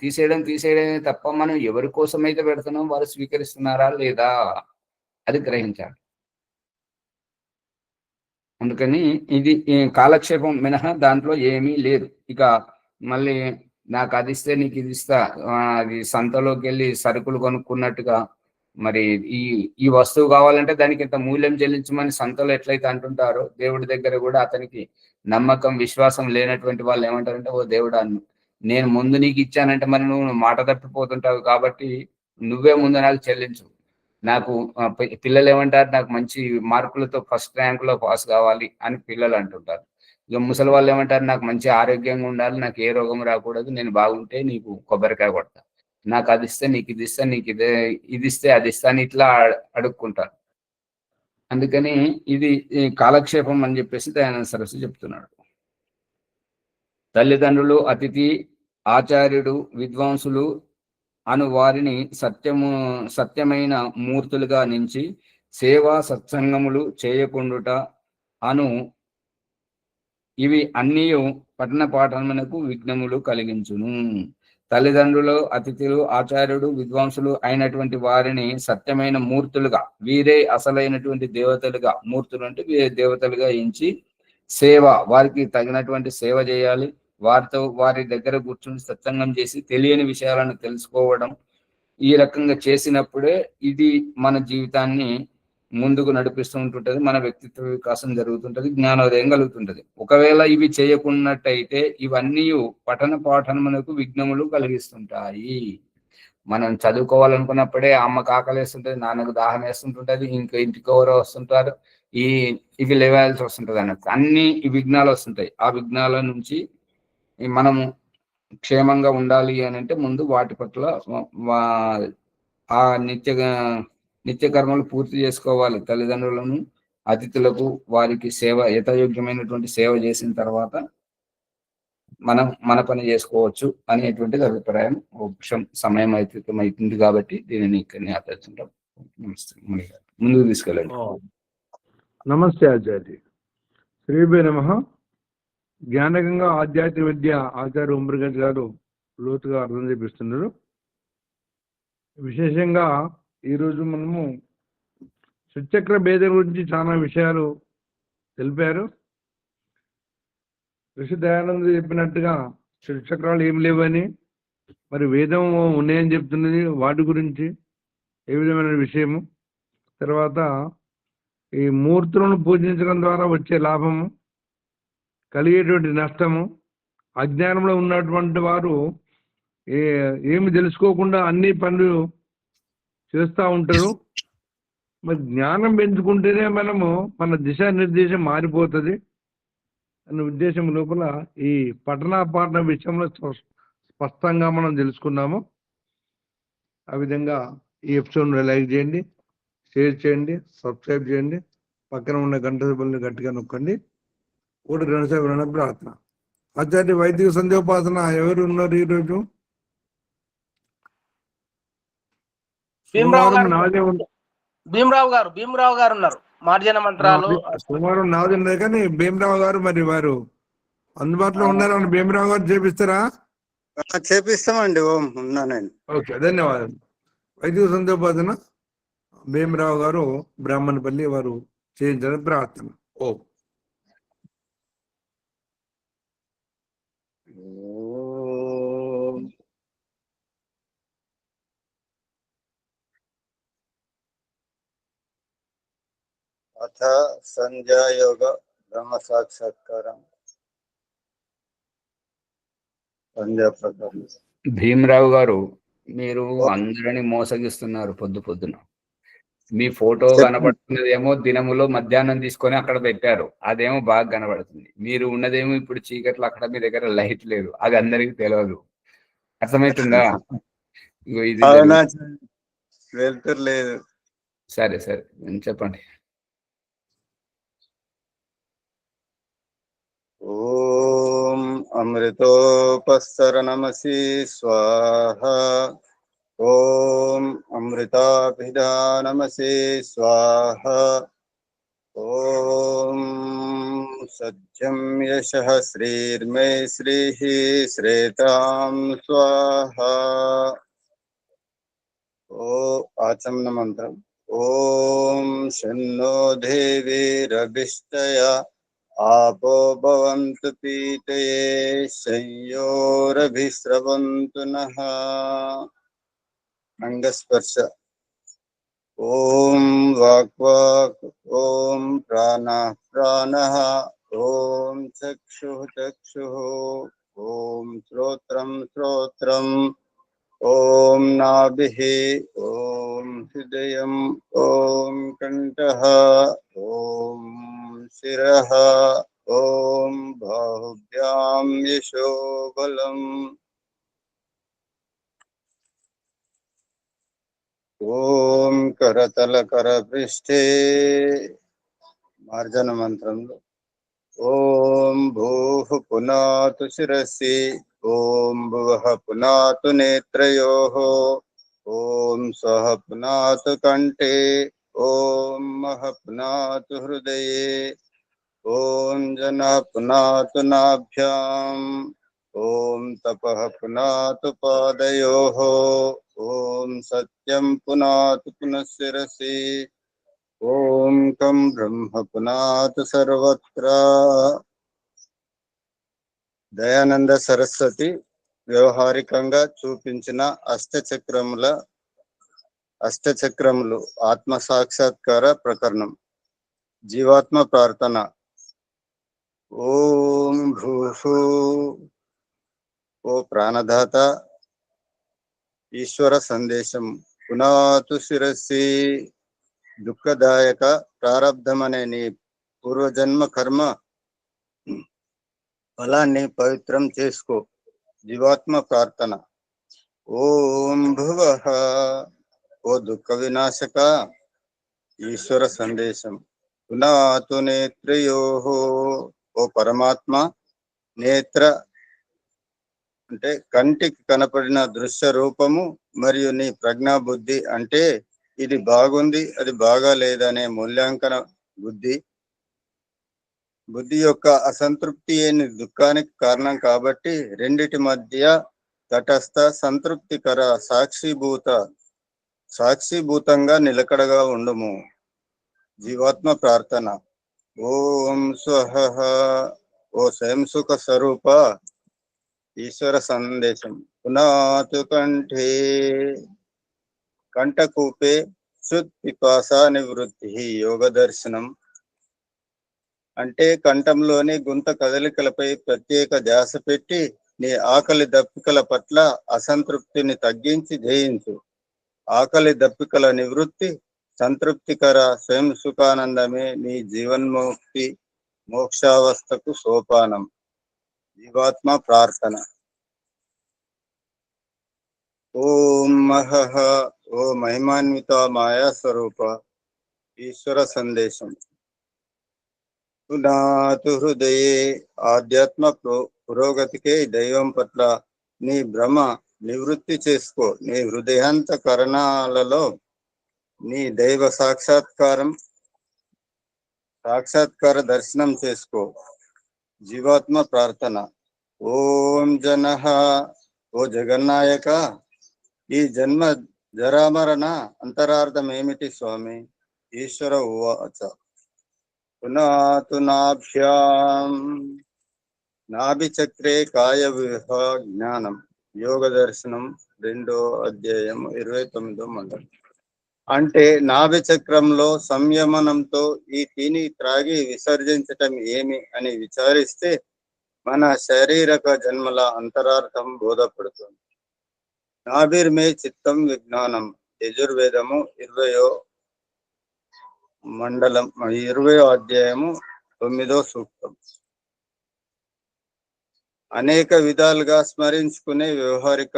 తీసేయడమే తప్ప మనం ఎవరి కోసం అయితే పెడుతున్నాం వారు స్వీకరిస్తున్నారా లేదా అది గ్రహించాలి. అందుకని ఇది కాలక్షేపం మినహా దాంట్లో ఏమీ లేదు. ఇక మళ్ళీ నాకు అది ఇస్తే నీకు ఇది ఇస్తా, అది సంతలోకి వెళ్ళి సరుకులు కొనుక్కున్నట్టుగా మరి ఈ వస్తువు కావాలంటే దానికి ఇంత మూల్యం చెల్లించమని సంతలో ఎట్లయితే అంటుంటారో దేవుడి దగ్గర కూడా అతనికి నమ్మకం విశ్వాసం లేనటువంటి వాళ్ళు ఏమంటారంటే, ఓ దేవుడా నేను ముందు నీకు ఇచ్చానంటే మరి నువ్వు మాట తప్పిపోతుంటావు కాబట్టి నువ్వే ముందు నాకు చెల్లించు. నాకు పిల్లలు ఏమంటారు, నాకు మంచి మార్కులతో ఫస్ట్ ర్యాంకులో పాస్ కావాలి అని పిల్లలు అంటుంటారు. ఇక ముసలి వాళ్ళు ఏమంటారు, నాకు మంచి ఆరోగ్యంగా ఉండాలి, నాకు ఏ రోగం రాకూడదు, నేను బాగుంటే నీకు కొబ్బరికాయ కొడతా, నాకు అది ఇస్తే నీకు ఇది ఇస్తా, నీకు ఇది ఇస్తే అది ఇస్తా అని ఇట్లా అడుక్కుంటారు. అందుకని ఇది కాలక్షేపం అని చెప్పేసి దయానంద సరస్వతి చెప్తున్నాడు. తల్లిదండ్రులు, అతిథి, ఆచార్యుడు, విద్వాంసులు అను వారిని సత్యమైన మూర్తులుగా నుంచి సేవా సత్సంగములు చేయకుండుట అను ఇవి అన్నీ పఠన పాఠనమునకు విఘ్నములు కలిగించును. తల్లిదండ్రులు, అతిథులు, ఆచార్యుడు, విద్వాంసులు అయినటువంటి వారిని సత్యమైన మూర్తులుగా, వీరే అసలైనటువంటి దేవతలుగా, మూర్తులు అంటే వీరే దేవతలుగా ఎంచి సేవ, వారికి తగినటువంటి సేవ చేయాలి. వారి దగ్గర కూర్చుని సత్సంగం చేసి తెలియని విషయాలను తెలుసుకోవడం, ఈ రకంగా చేసినప్పుడే ఇది మన జీవితాన్ని ముందుకు నడిపిస్తూ ఉంటుంటది, మన వ్యక్తిత్వ వికాసం జరుగుతుంటది, జ్ఞానోదయం కలుగుతుంటది. ఒకవేళ ఇవి చేయకున్నట్టయితే ఇవన్నీ పఠన పాఠనమునకు విఘ్నములు కలిగిస్తుంటాయి. మనం చదువుకోవాలనుకున్నప్పుడే అమ్మకు ఆకలి వేస్తుంటది, నాన్నకు దాహం వేస్తుంటుంటది, ఇంకా ఇంటికి ఎవరో వస్తుంటారు, ఇవి లేవాల్సి వస్తుంటది అన్నట్టు. అన్ని ఈ విఘ్నాలు వస్తుంటాయి. ఆ విఘ్నాల నుంచి మనము క్షేమంగా ఉండాలి అని అంటే ముందు వాటి పట్ల ఆ నిత్య కర్మలు పూర్తి చేసుకోవాలి. తల్లిదండ్రులను, అతిథులకు, వారికి సేవ, యథాయోగ్యమైనటువంటి సేవ చేసిన తర్వాత మనం మన పని చేసుకోవచ్చు అనేటువంటిది అభిప్రాయం. సమయం అవుతుంది కాబట్టి దీనిని ఇక్కడిని ఆచరిస్తుంటాం. నమస్తే, ముందుకు తీసుకెళ్ళండి.
నమస్తే ఆచార్య. శ్రీభే నమః. జ్ఞానగంగా ఆధ్యాత్మిక విద్య ఆచార్య ఉమ్రగంజ్ గారు లోతుగా అర్థం చేపిస్తున్నారు. విశేషంగా ఈరోజు మనము శ్రీచక్ర భేదం గురించి చాలా విషయాలు తెలిపారు. ఋషి దయానంద చెప్పినట్టుగా శ్రీచక్రాలు ఏం లేవని, మరి వేదం ఉన్నాయని చెప్తున్నది, వాటి గురించి ఏ విధమైన విషయము, తర్వాత ఈ మూర్తులను పూజించడం ద్వారా వచ్చే లాభము, కలిగేటువంటి నష్టము, అజ్ఞానంలో ఉన్నటువంటి వారు ఏమి తెలుసుకోకుండా అన్ని పనులు చేస్తూ ఉంటారు. మరి జ్ఞానం పెంచుకుంటేనే మనము మన దిశానిర్దేశం మారిపోతుంది అనే ఉద్దేశం లోపల ఈ పఠన పాఠన విషయంలో స్పష్టంగా మనం తెలుసుకున్నాము. ఆ విధంగా ఈ ఎపిసోడ్ని లైక్ చేయండి, షేర్ చేయండి, సబ్స్క్రైబ్ చేయండి, పక్కన ఉన్న గంట సింబల్ని గట్టిగా నొక్కండి. 1 2 7 ప్రార్థన. ఆచార్య వైదిక సంధ్యోపాసన ఎవరు ఉన్నారు ఈరోజు?
భీమరావు గారు ఉన్నారు. మార్జన మంత్రాలు
సోమవారం నాది ఉన్నది కానీ భీమరావు గారు మరి వారు అందుబాటులో ఉన్నారని భీమరావు గారు చేపిస్తారా?
చేపిస్తామండి. ఓం ఉన్నానండి.
ఓకే, ధన్యవాదాలు. వైదిక సంధ్యోపాసన భీమరావు గారు బ్రాహ్మణపల్లి వారు చేయించాలని ప్రార్థన. ఓం.
అథ సంధ్యాయోగ బ్రహ్మ సాక్షాత్కారం సంధ్యా ప్రకారం.
భీమరావు గారు, మీరు అందరిని మోసగిస్తున్నారు. పొద్దున మీ ఫోటో కనబడుతున్నదేమో దినములో మధ్యాహ్నం తీసుకొని అక్కడ పెట్టారు, అదేమో బాగా కనబడుతుంది. మీరు ఉన్నదేమో ఇప్పుడు చీకట్లో, అక్కడ మీ దగ్గర లైట్ లేదు, అది అందరికి తెలియదు. అర్థమవుతుందా?
వెళ్తురు లేదు.
సరే చెప్పండి.
ఓం అమృతోపస్తరణమసి స్వాహ. ఓం అమృతాభిధానమసి స్వాహ. ఓం సత్యం యశః శ్రీర్మే శ్రీః శ్రేతాం స్వాహ. ఓ ఆచమన మంత్రం. ఓం శన్నో దేవీరభిష్టయ आपो भवन्तु पीतये संयोरभिस्रवन्तु नः. अंगस्पर्श. ओम वाक् ओम प्राणः ओम चक्षुः ओम श्रोत्रम् ओम नाभिः ओम हृदयम् ओम कंठः ओम शिरः ओम बाहुभ्यां यशो बलम्. ओम करतल करपृष्ठे मार्जन मंत्रंलो. ओम भूः पुनातु शिरसि ओम भुवः पुनातु नेत्रयोः ओम स्वः पुनातु कंठे ओम महः पुनातु हृदये ओम जनः पुनातु नाभ्याम् ओम तपः पुनातु पादयोः ओम सत्यं पुनातु पुनः शिरसि ओम कं ब्रह्म पुनातु सर्वत्र. దయానంద సరస్వతి వ్యవహారికంగా చూపించిన అష్టచక్రములు ఆత్మ సాక్షాత్కార ప్రకరణం. జీవాత్మ ప్రార్థన. ఓం భూహు. ఓ ప్రాణదాత ఈశ్వర సందేశం. పునాతు శిరస్సి. దుఃఖదాయక ప్రారబ్ధమనే నీ పూర్వజన్మ కర్మ ఫలాన్ని పవిత్రం చేసుకో. జీవాత్మ ప్రార్థన. ఓం భువః. ఓ దుఃఖ వినాశక ఈశ్వర సందేశం. పునాతు నేత్రయోః. ఓ పరమాత్మ నేత్ర అంటే కంటికి కనపడిన దృశ్య రూపము మరియు నీ ప్రజ్ఞా బుద్ధి అంటే ఇది బాగుంది అది బాగా లేదనే మూల్యాంకన బుద్ధి యొక్క అసంతృప్తి అయిన దుఃఖానికి కారణం కాబట్టి రెండిటి మధ్య తటస్థ సంతృప్తికర సాక్షిభూతంగా నిలకడగా ఉండుము. జీవాత్మ ప్రార్థన. ఓం స్వహ. ఓ స్వయం సుఖ స్వరూప ఈశ్వర సందేశం. పునాతు కంఠే. కంఠకూపే శుద్ధ పిపాసా నివృత్తి యోగ దర్శనం అంటే కంఠంలోని గుంత కదలికలపై ప్రత్యేక ధ్యాస పెట్టి నీ ఆకలి దప్పికల పట్ల అసంతృప్తిని తగ్గించి జయించు. ఆకలి దప్పికల నివృత్తి సంతృప్తికర స్వయం సుఖానందమే నీ జీవన్ముక్తి మోక్షావస్థకు సోపానం. జీవాత్మ ప్రార్థన. ఓం మహః ఓ మహిమాన్విత మాయా స్వరూప ఈశ్వర సందేశం. పునాతు హృదయే ఆధ్యాత్మ పురోగతికే దైవం పట్ల నీ భ్రమ నివృత్తి చేసుకో. నీ హృదయాంతకరణాలలో నీ దైవ సాక్షాత్కార దర్శనం చేసుకో. జీవాత్మ ప్రార్థన. ఓం జనః ఓ జగన్నాయక, ఈ జన్మ జరామరణ అంతరార్థం ఏమిటి స్వామి? ఈశ్వర ఉవాచ. పునాతు నాభ్యాం నాభి చక్రే కాయ విహ జ్ఞానం. యోగ దర్శనం 2వ అధ్యాయం 29వ మండలం. అంటే నాభి చక్రంలో సంయమనంతో ఈ తిని త్రాగి విసర్జించటం ఏమి అని విచారిస్తే మన శారీరక జన్మల అంతరార్థం బోధపడుతుంది. నాభిర్మే చిత్తం విజ్ఞానం. యజుర్వేదము 20వ మండలం 20వ అధ్యాయము 9వ సూక్తం. అనేక విధాలుగా స్మరించుకునే వ్యవహారిక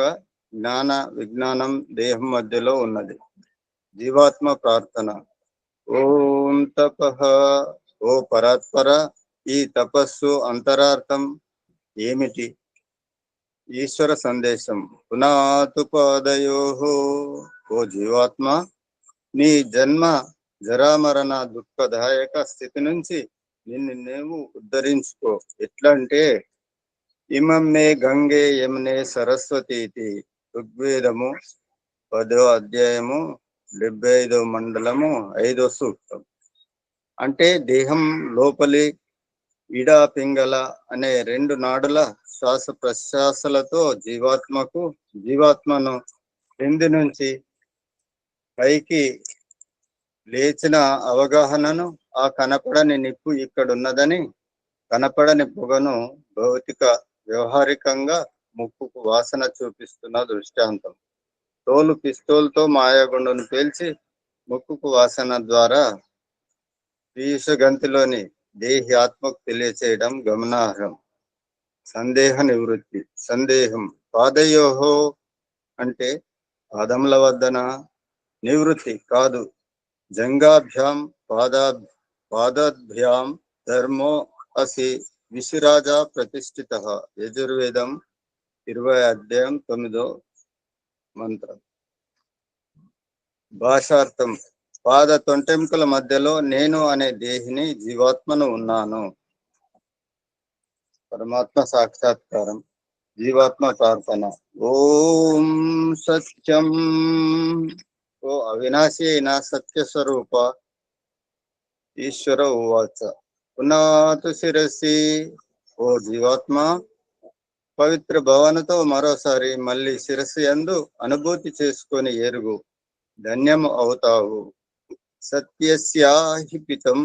జ్ఞాన విజ్ఞానం దేహం మధ్యలో ఉన్నది. జీవాత్మ ప్రార్థన. ఓం తపః ఓ పరాత్పర, ఈ తపస్సు అంతరార్థం ఏమిటి? ఈశ్వర సందేశం. పునాతు పాదయోః ఓ జీవాత్మ, నీ జన్మ జరామరణ దుఃఖదాయక స్థితి నుంచి నిన్ను నీవు ఉద్ధరించుకో. ఎట్లంటే ఇమం మే గంగే యమునే సరస్వతి. ఋగ్వేదము 10వ అధ్యాయము 75వ మండలము 5వ సూక్తం. అంటే దేహం లోపలి ఇడ పింగళ అనే 2 నాడుల శ్వాస ప్రశ్వాసలతో జీవాత్మను క్రింది నుంచి పైకి లేచిన అవగాహనను, ఆ కనపడని నిప్పు ఇక్కడున్నదని, కనపడని పొగను భౌతిక వ్యవహారికంగా ముక్కుకు వాసన చూపిస్తున్న దృష్టాంతం. తోలు పిస్తోల్తో మాయాగుండును పేల్చి ముక్కుకు వాసన ద్వారా పీయూషగంతిలోని దేహి ఆత్మకు తెలియచేయడం గమనార్హం. సందేహ నివృత్తి. సందేహం. పాదయోహో అంటే పాదముల వద్దన, నివృత్తి కాదు. జంగాభ్యాం పాదాభ్యాం ధర్మో అసి విశిరాజా ప్రతిష్ఠిత. యజుర్వేదం 20వ అధ్యాయం 9వ మంత్రం. భాషార్థం. పాద తొంటెముకల మధ్యలో నేను అనే దేహిని జీవాత్మను ఉన్నాను. పరమాత్మ సాక్షాత్కారం. జీవాత్మ ప్రార్థన. ఓం సత్యం ఓ అవినాశి అయిన సత్య స్వరూప ఈశ్వర ఉవాచ. పునాతు శిరసి ఓ జీవాత్మ, పవిత్ర భవనతో మరోసారి మళ్ళీ శిరస్సు యందు అనుభూతి చేసుకొని ఎరుగు, ధన్యము అవుతావు. సత్యస్యాహిపితం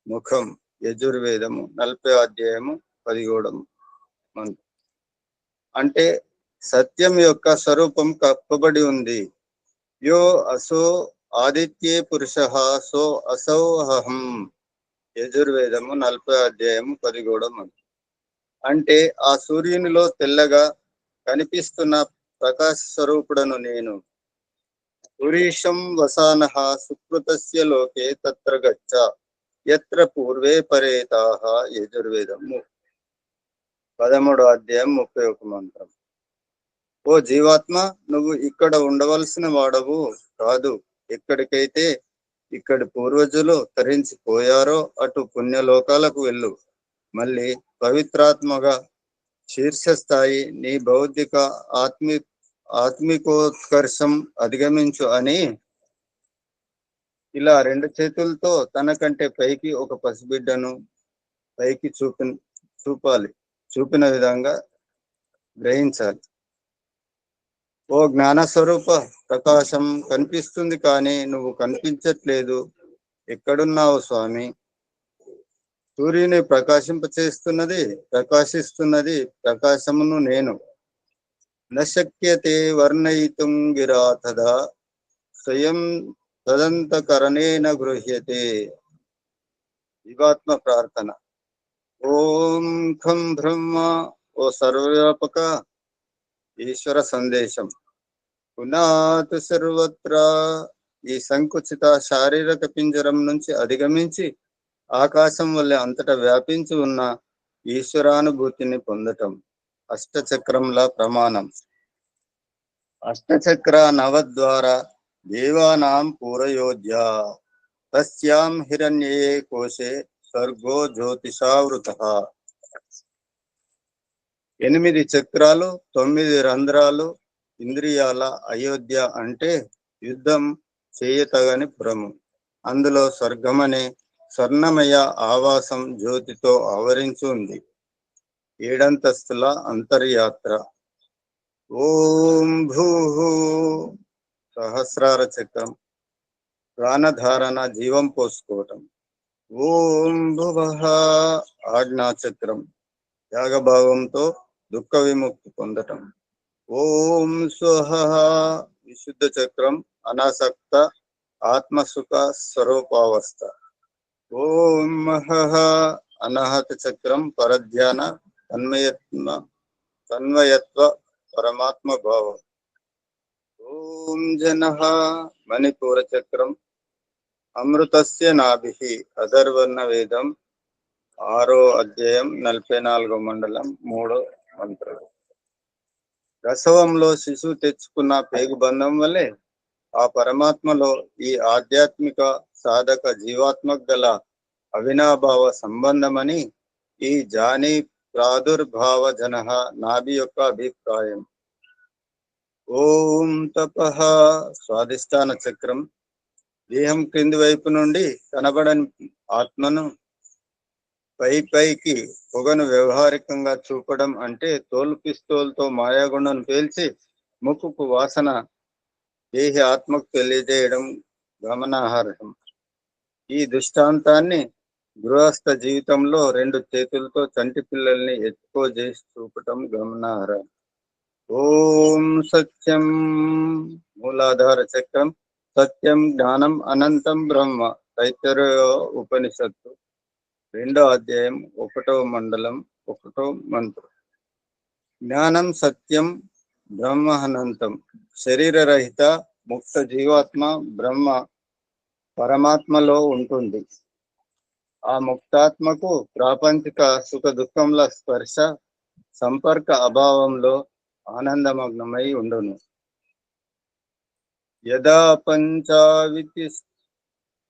ముఖం. యజుర్వేదము 40వ అధ్యాయము 17వ మంత్రం. అంటే సత్యం యొక్క స్వరూపం కప్పబడి ఉంది. యో అసో ఆదిత్యే పురుష సో అసౌ అహం. యజుర్వేదము 40వ అధ్యాయము 17వ మంత్రం. అంటే ఆ సూర్యునిలో తెల్లగా కనిపిస్తున్న ప్రకాశ స్వరూపుడను నేను. పురీషం వసానః సుకృతస్య లోకే తత్ర గచ్చ యత్ర పూర్వే పరేతాః. యజుర్వేదము 13వ అధ్యాయం 31వ మంత్రం. ఓ జీవాత్మ, నువ్వు ఇక్కడ ఉండవలసిన వాడవు కాదు. ఎక్కడికైతే ఇక్కడి పూర్వజులు తరించిపోయారో అటు పుణ్యలోకాలకు వెళ్ళు. మళ్ళీ పవిత్రాత్మగా శీర్షస్థాయి నీ బౌద్ధిక ఆత్మికోత్కర్షం అధిగమించు అని ఇలా 2 చేతులతో తనకంటే పైకి ఒక పసిబిడ్డను పైకి చూపిన విధంగా గ్రహించాలి. ఓ జ్ఞానస్వరూప, ప్రకాశం కనిపిస్తుంది కానీ నువ్వు కనిపించట్లేదు. ఎక్కడున్నావు స్వామి? సూర్యుని ప్రకాశిస్తున్నది ప్రకాశమును నేను. నశక్యతే వర్ణయితుం గిరా తదా స్వయం తదంతకరణేన గృహ్యతే. జీవాత్మ ప్రార్థన. ఓం ఖం బ్రహ్మ, ఓ సర్వవ్యాపక ఈశ్వర సందేశం. పునాత్ సర్వత్రా, ఈ సంకుచిత శారీరక పింజరం నుంచి అధిగమించి ఆకాశం వల్లే అంతటా వ్యాపించి ఉన్న ఈశ్వరానుభూతిని పొందటం. అష్టచక్రంల ప్రమాణం. అష్టచక్ర నవద్వార దేవానాం పూరయోధ్య, తస్యాం హిరణ్యే కోశే స్వర్గో జ్యోతిషావృతః. 8 చక్రాలు, 9 రంధ్రాలు, ఇంద్రియాల అయోధ్య అంటే యుద్ధం చేయతగని పురము. అందులో స్వర్గమనే స్వర్ణమయ ఆవాసం జ్యోతితో ఆవరించి ఉంది. 7 అంతస్తుల అంతర్యాత్ర. ఓం భూహు, సహస్రార చక్రం, ప్రాణధారణ, జీవం పోసుకోవటం. ఓం భువః, ఆజ్ఞాచక్రం, త్యాగభావంతో దుఃఖ విముక్తి పొందటం. ఓం స్వహ, విశుద్ధ చక్రం, అనాసక్త ఆత్మసుఖ స్వరూపావస్థ. ఓం మహః, అనాహత చక్రం, పరధ్యాన తన్మయత్వ పరమాత్మ భావం. ఓం జనః, మణిపూర చక్రం, అమృతస్య నాభిః, అథర్వణ వేదం 6వ అధ్యాయం 44వ మండలం 3వ మంత్రం. ప్రసవంలో శిశువు తెచ్చుకున్న పేగుబంధం వల్లే ఆ పరమాత్మలో ఈ ఆధ్యాత్మిక సాధక జీవాత్మక గల అవినాభావ సంబంధమని ఈ జానీ ప్రాదుర్భావ జన నాభి యొక్క అభిప్రాయం. ఓం తపః, స్వాధిష్టాన చక్రం, దేహం క్రింది వైపు నుండి కనబడని ఆత్మను పైకి పొగను వ్యవహారికంగా చూపడం అంటే తోలు పిస్తోల్తో మాయాగుండను పేల్చి ముక్కుకు వాసన దేహి ఆత్మకు తెలియజేయడం గమనార్హం. ఈ దృష్టాంతాన్ని గృహస్థ జీవితంలో 2 చేతులతో చంటి పిల్లల్ని ఎత్తుకోజేసి చూపటం గమనార్హం. ఓం సత్యం, మూలాధార చక్రం, సత్యం జ్ఞానం అనంతం బ్రహ్మ. తైత్తరీయ ఉపనిషత్తు 2వ అధ్యాయం 1వ మండలం 1వ మంత్రం. జ్ఞానం సత్యం బ్రహ్మ అనంతం. శరీరరహిత ముక్త జీవాత్మ బ్రహ్మ పరమాత్మలో ఉంటుంది. ఆ ముక్తాత్మకు ప్రాపంచిక సుఖ దుఃఖంల స్పర్శ సంపర్క అభావంలో ఆనందమగ్నమై ఉండును. యదా పంచావితి,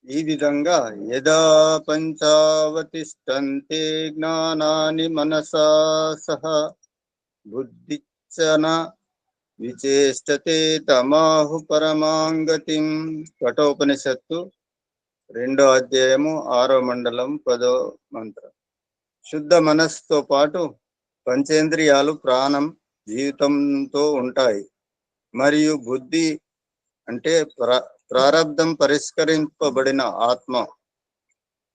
ఈ విధంగా యదా పంచావతిష్టంతే జ్ఞానాని మనసా సహ బుద్ధిచ్చన విచేష్టతే తమాహు పరమాంగతిం. కఠోపనిషత్తు 2వ అధ్యాయము 6వ మండలం 10వ మంత్రం. శుద్ధ మనస్సుతో పాటు పంచేంద్రియాలు ప్రాణం జీవితంతో ఉంటాయి. మరియు బుద్ధి అంటే ప్రారబ్ధం పరిష్కరింపబడిన ఆత్మ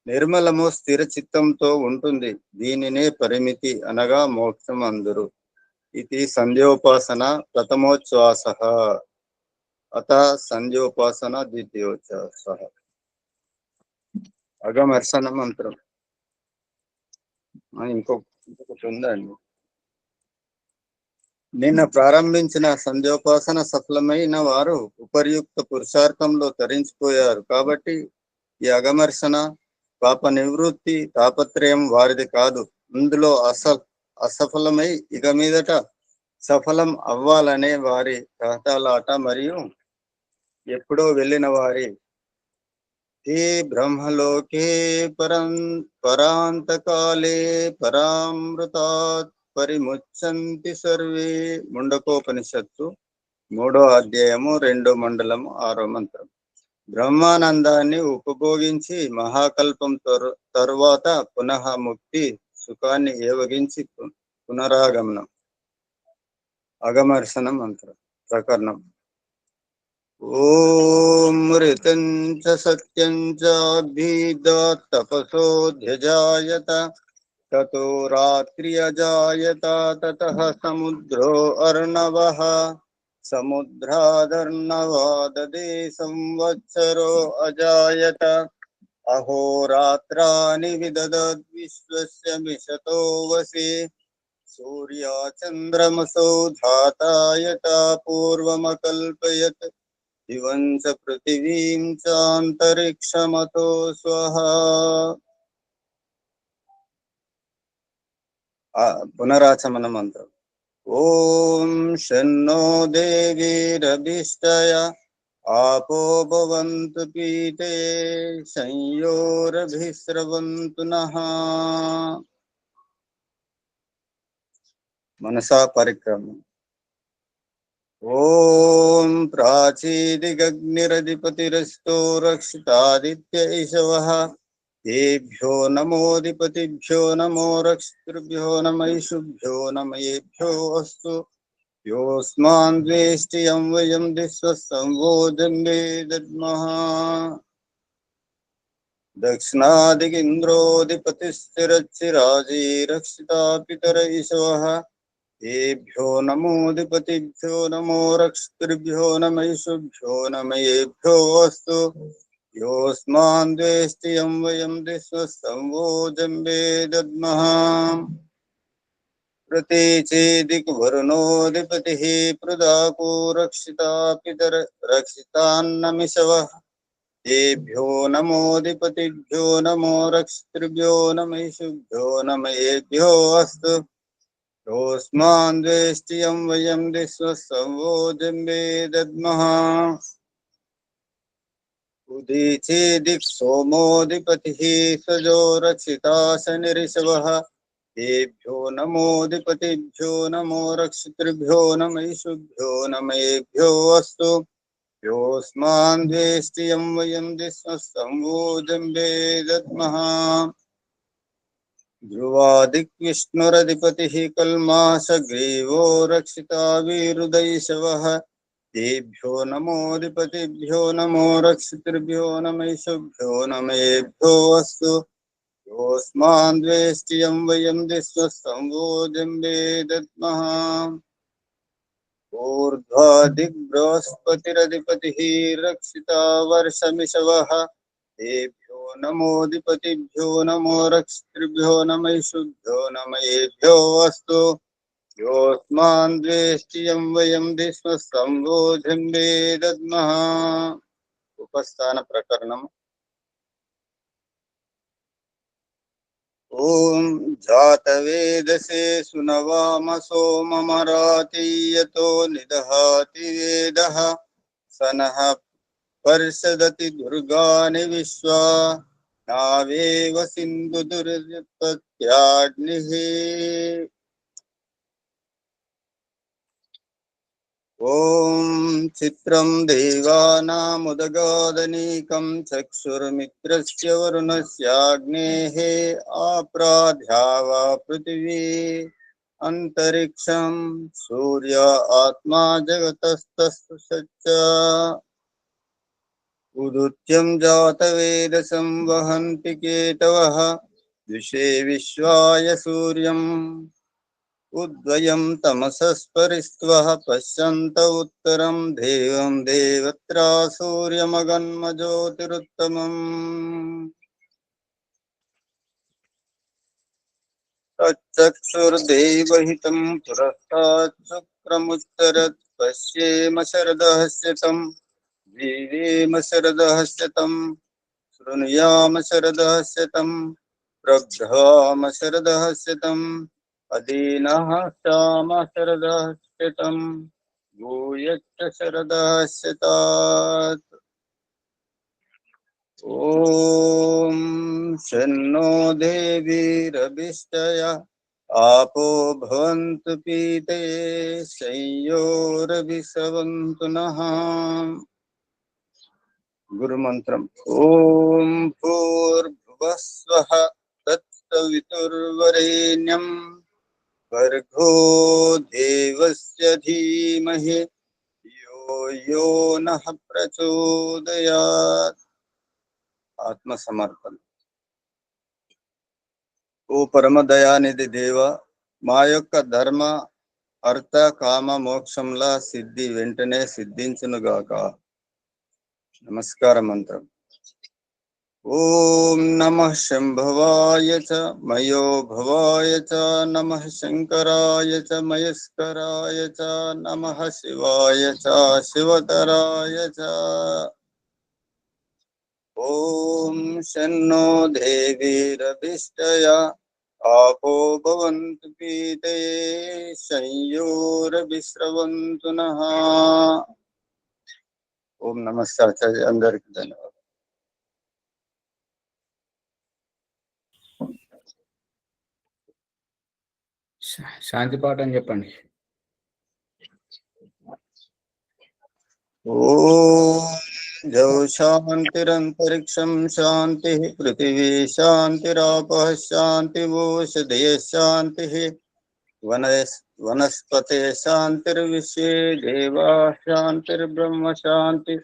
నిర్మలము స్థిర చిత్తంతో ఉంటుంది. దీనినే పరిమితి అనగా మోక్షం అందురు. ఇది సంధ్యోపాసన ప్రథమోచ్ఛ్వాస, అత సంధ్యోపాసన ద్వితీయోచ్ఛ్వాస. అగమర్శన మంత్రం ఇంకొకటి ఉందండి. నిన్న ప్రారంభించిన సంధ్యోపాసన సఫలమైన వారు ఉపర్యుక్త పురుషార్థంలో తరించిపోయారు. కాబట్టి ఈ అగమర్శన పాప నివృత్తి తాపత్రయం వారిది కాదు. ఇందులో అసఫలమై ఇక మీదట సఫలం అవ్వాలనే వారి తహతలాట మరియు ఎప్పుడో వెళ్ళిన వారి ఏ బ్రహ్మలోకే పరాంతకాలే పరామృతాత్ పరిముచ్చంతి సర్వే. ముండకోపనిషత్తు 3వ అధ్యాయము 2వ మండలం 6వ మంత్రం. బ్రహ్మానందాన్ని ఉపభోగించి మహాకల్పం తరువాత పునః ముక్తి సుఖాన్ని ఏవగించి పునరాగమనం. అగమర్శన మంత్రం ప్రకరణం. ఓం మృతం చ సత్యం చ అభిదాత్ తపసోధ్యజాయత, తతో రాత్రి అజాయత, తతః సముద్రో అర్ణవః, समुद्रादर्णवाददे संवत्सरो अजायत अहोरात्राणि विदधद्विश्वस्य मिषतो वसि सूर्या चन्द्रमसौ धाता यथा पूर्वमकल्पयत् दिवं च पृथिवीं चान्तरिक्षमतो स्वः। पुनराचमन मंत्र। ओम शन्नो देवीरभिष्टया आपो भवन्तु पीते संयोरभिस्रवन्तु नः। मनसा परिक्रम। ओम प्राचीदिगग्निरधिपतिरस्तो रक्षितादित्य ईशवः तेभ्यो नमोऽधिपतिभ्यो नमो रक्षितृभ्यो नमैषुभ्यो नमयेभ्यो अस्तु योऽस्मान् द्वेष्टियं वयं दिस्वसंवोदन्ते दद्मः। दक्षिणादिगिन्द्रोऽधिपतिश्चिरच्चिराजी रक्षिता पितर ईशवः तेभ्यो नमोऽधिपतिभ्यो नमो रक्षितृभ्यो नमैषुभ्यो नमयेभ्यो अस्तु योऽस्मान् द्वेष्टियं वयं दिस्वसंवोदन्ते दद्मः। प्रतीचेदिक्वरुणोऽधिपतिः पृदाको रक्षिता पितर रक्षितान्नमिषवः तेभ्यो नमोऽधिपतिभ्यो नमो रक्षितृभ्यो नमैषुभ्यो नमयेभ्यो अस्तु योऽस्मान् द्वेष्टियं वयं दिस्वसंवोदन्ते दद्मः। उदीचेदिक् सोमोऽधिपतिः सजो रक्षिता शनिरिषवः तेभ्यो नमोऽधिपतिभ्यो नमो रक्षितृभ्यो नमैषुभ्यो नमयेभ्यो अस्तु योऽस्मान् द्वेष्टियं वयं दिस्वसंवोदन्ते दद्मः। ध्रुवादिक्विष्णुरधिपतिः कल्माषग्रीवो रक्षिता वीरुदैशवः तेभ्यो नमोऽधिपतिभ्यो नमो रक्षितृभ्यो नमैषुभ्यो नमयेभ्यो अस्तु योऽस्मान् द्वेष्टियं वयं दिस्वसंवोदन्ते दद्मः। ऊर्ध्वादिग्बृहस्पतिरधिपतिः रक्षिता वर्षमिषवः तेभ्यो नमोऽधिपतिभ्यो नमो रक्षितृभ्यो नमैषुभ्यो नमयेभ्यो अस्तु योऽस्मान् द्वेष्टियं वयं दिस्वसंवोदन्ते दद्मः। उपस्थान प्रकरणम्। ओम जातवेदसे सुनवामसो ममरातीयतो निदहाति वेदः सनः पर्षदति दुर्गानि विश्वा नावेव सिन्धुदुर्पत्याग्निः। ओम चित्रं देवानामुदगादनीकं चक्षुर्मित्रस्य वरुणस्याग्नेः आप्राध्यावा पृथिवी अंतरिक्षं सूर्य आत्मा जगतस्तस्तु सच्च उदुत्यं जातवेदसं वहन्ति केतवः द्विषे विश्वाय सूर्यम् उद्वयं तमसस्परिस्त्वः पश्यन्त उत्तरं देवं देवत्रा सूर्यमगन्मज्योतिरुत्तमम्। तच्चक्षुर्देवहितं पुरस्तात् शुक्रमुत्तरत् पश्येम शरदः शतं जीवेम शरदः शतं शृणुयाम शरदः शतं प्रभ्राम शरदः शतम् अदीनः श्याम शरदः शतं भूयश्च शरदः शतात्। ॐ शन्नो देवीरभिष्टया आपो भवन्तु पीते संयोरभिस्रवन्तु नः। गुरुमन्त्रम्। ॐ भूर्भुवस्वः तत्सवितुर्वरेण्यं भर्गो देवस्य धीमहि यो नः प्रचोदयात्। आत्मसमर्पण। ఓ పరమ దయానిధి దేవ, మా యొక్క ధర్మ అర్థ కామ మోక్షంలా సిద్ధి వెంటనే సిద్ధించునుగాక. నమస్కార మంత్రం. ఓం నమః శంభవాయ చ మయో భవాయ చ నమః శంకరాయ చ మయస్కరాయ చ నమః శివాయ చ శివతరాయ చ. ఓం శన్నో దేవీరభిష్టయా आपो भवन्तु पीते संयोरभिस्रवन्तु नः. ओम नमस्ते आचार्य. అందరికి ధన్యవాదాలు.
శాంతి పాఠం చెప్పండి.
ఓం జౌ శాంతిరంతరిక్షం శాంతి పృథివీ శాంతిరాపః శాంతి ఓషధయ శాంతి వనస్పతే శాంతిర్విశ్వే దేవా శాంతిర్బ్రహ్మ శాంతి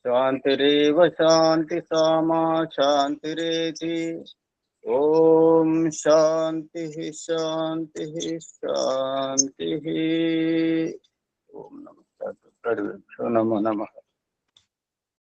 శాంతిరేవ శాంతి సామా శాంతిరేతి. ఓం శాంతి శాంతి శాంతి. ఓం నమః నమో నమః.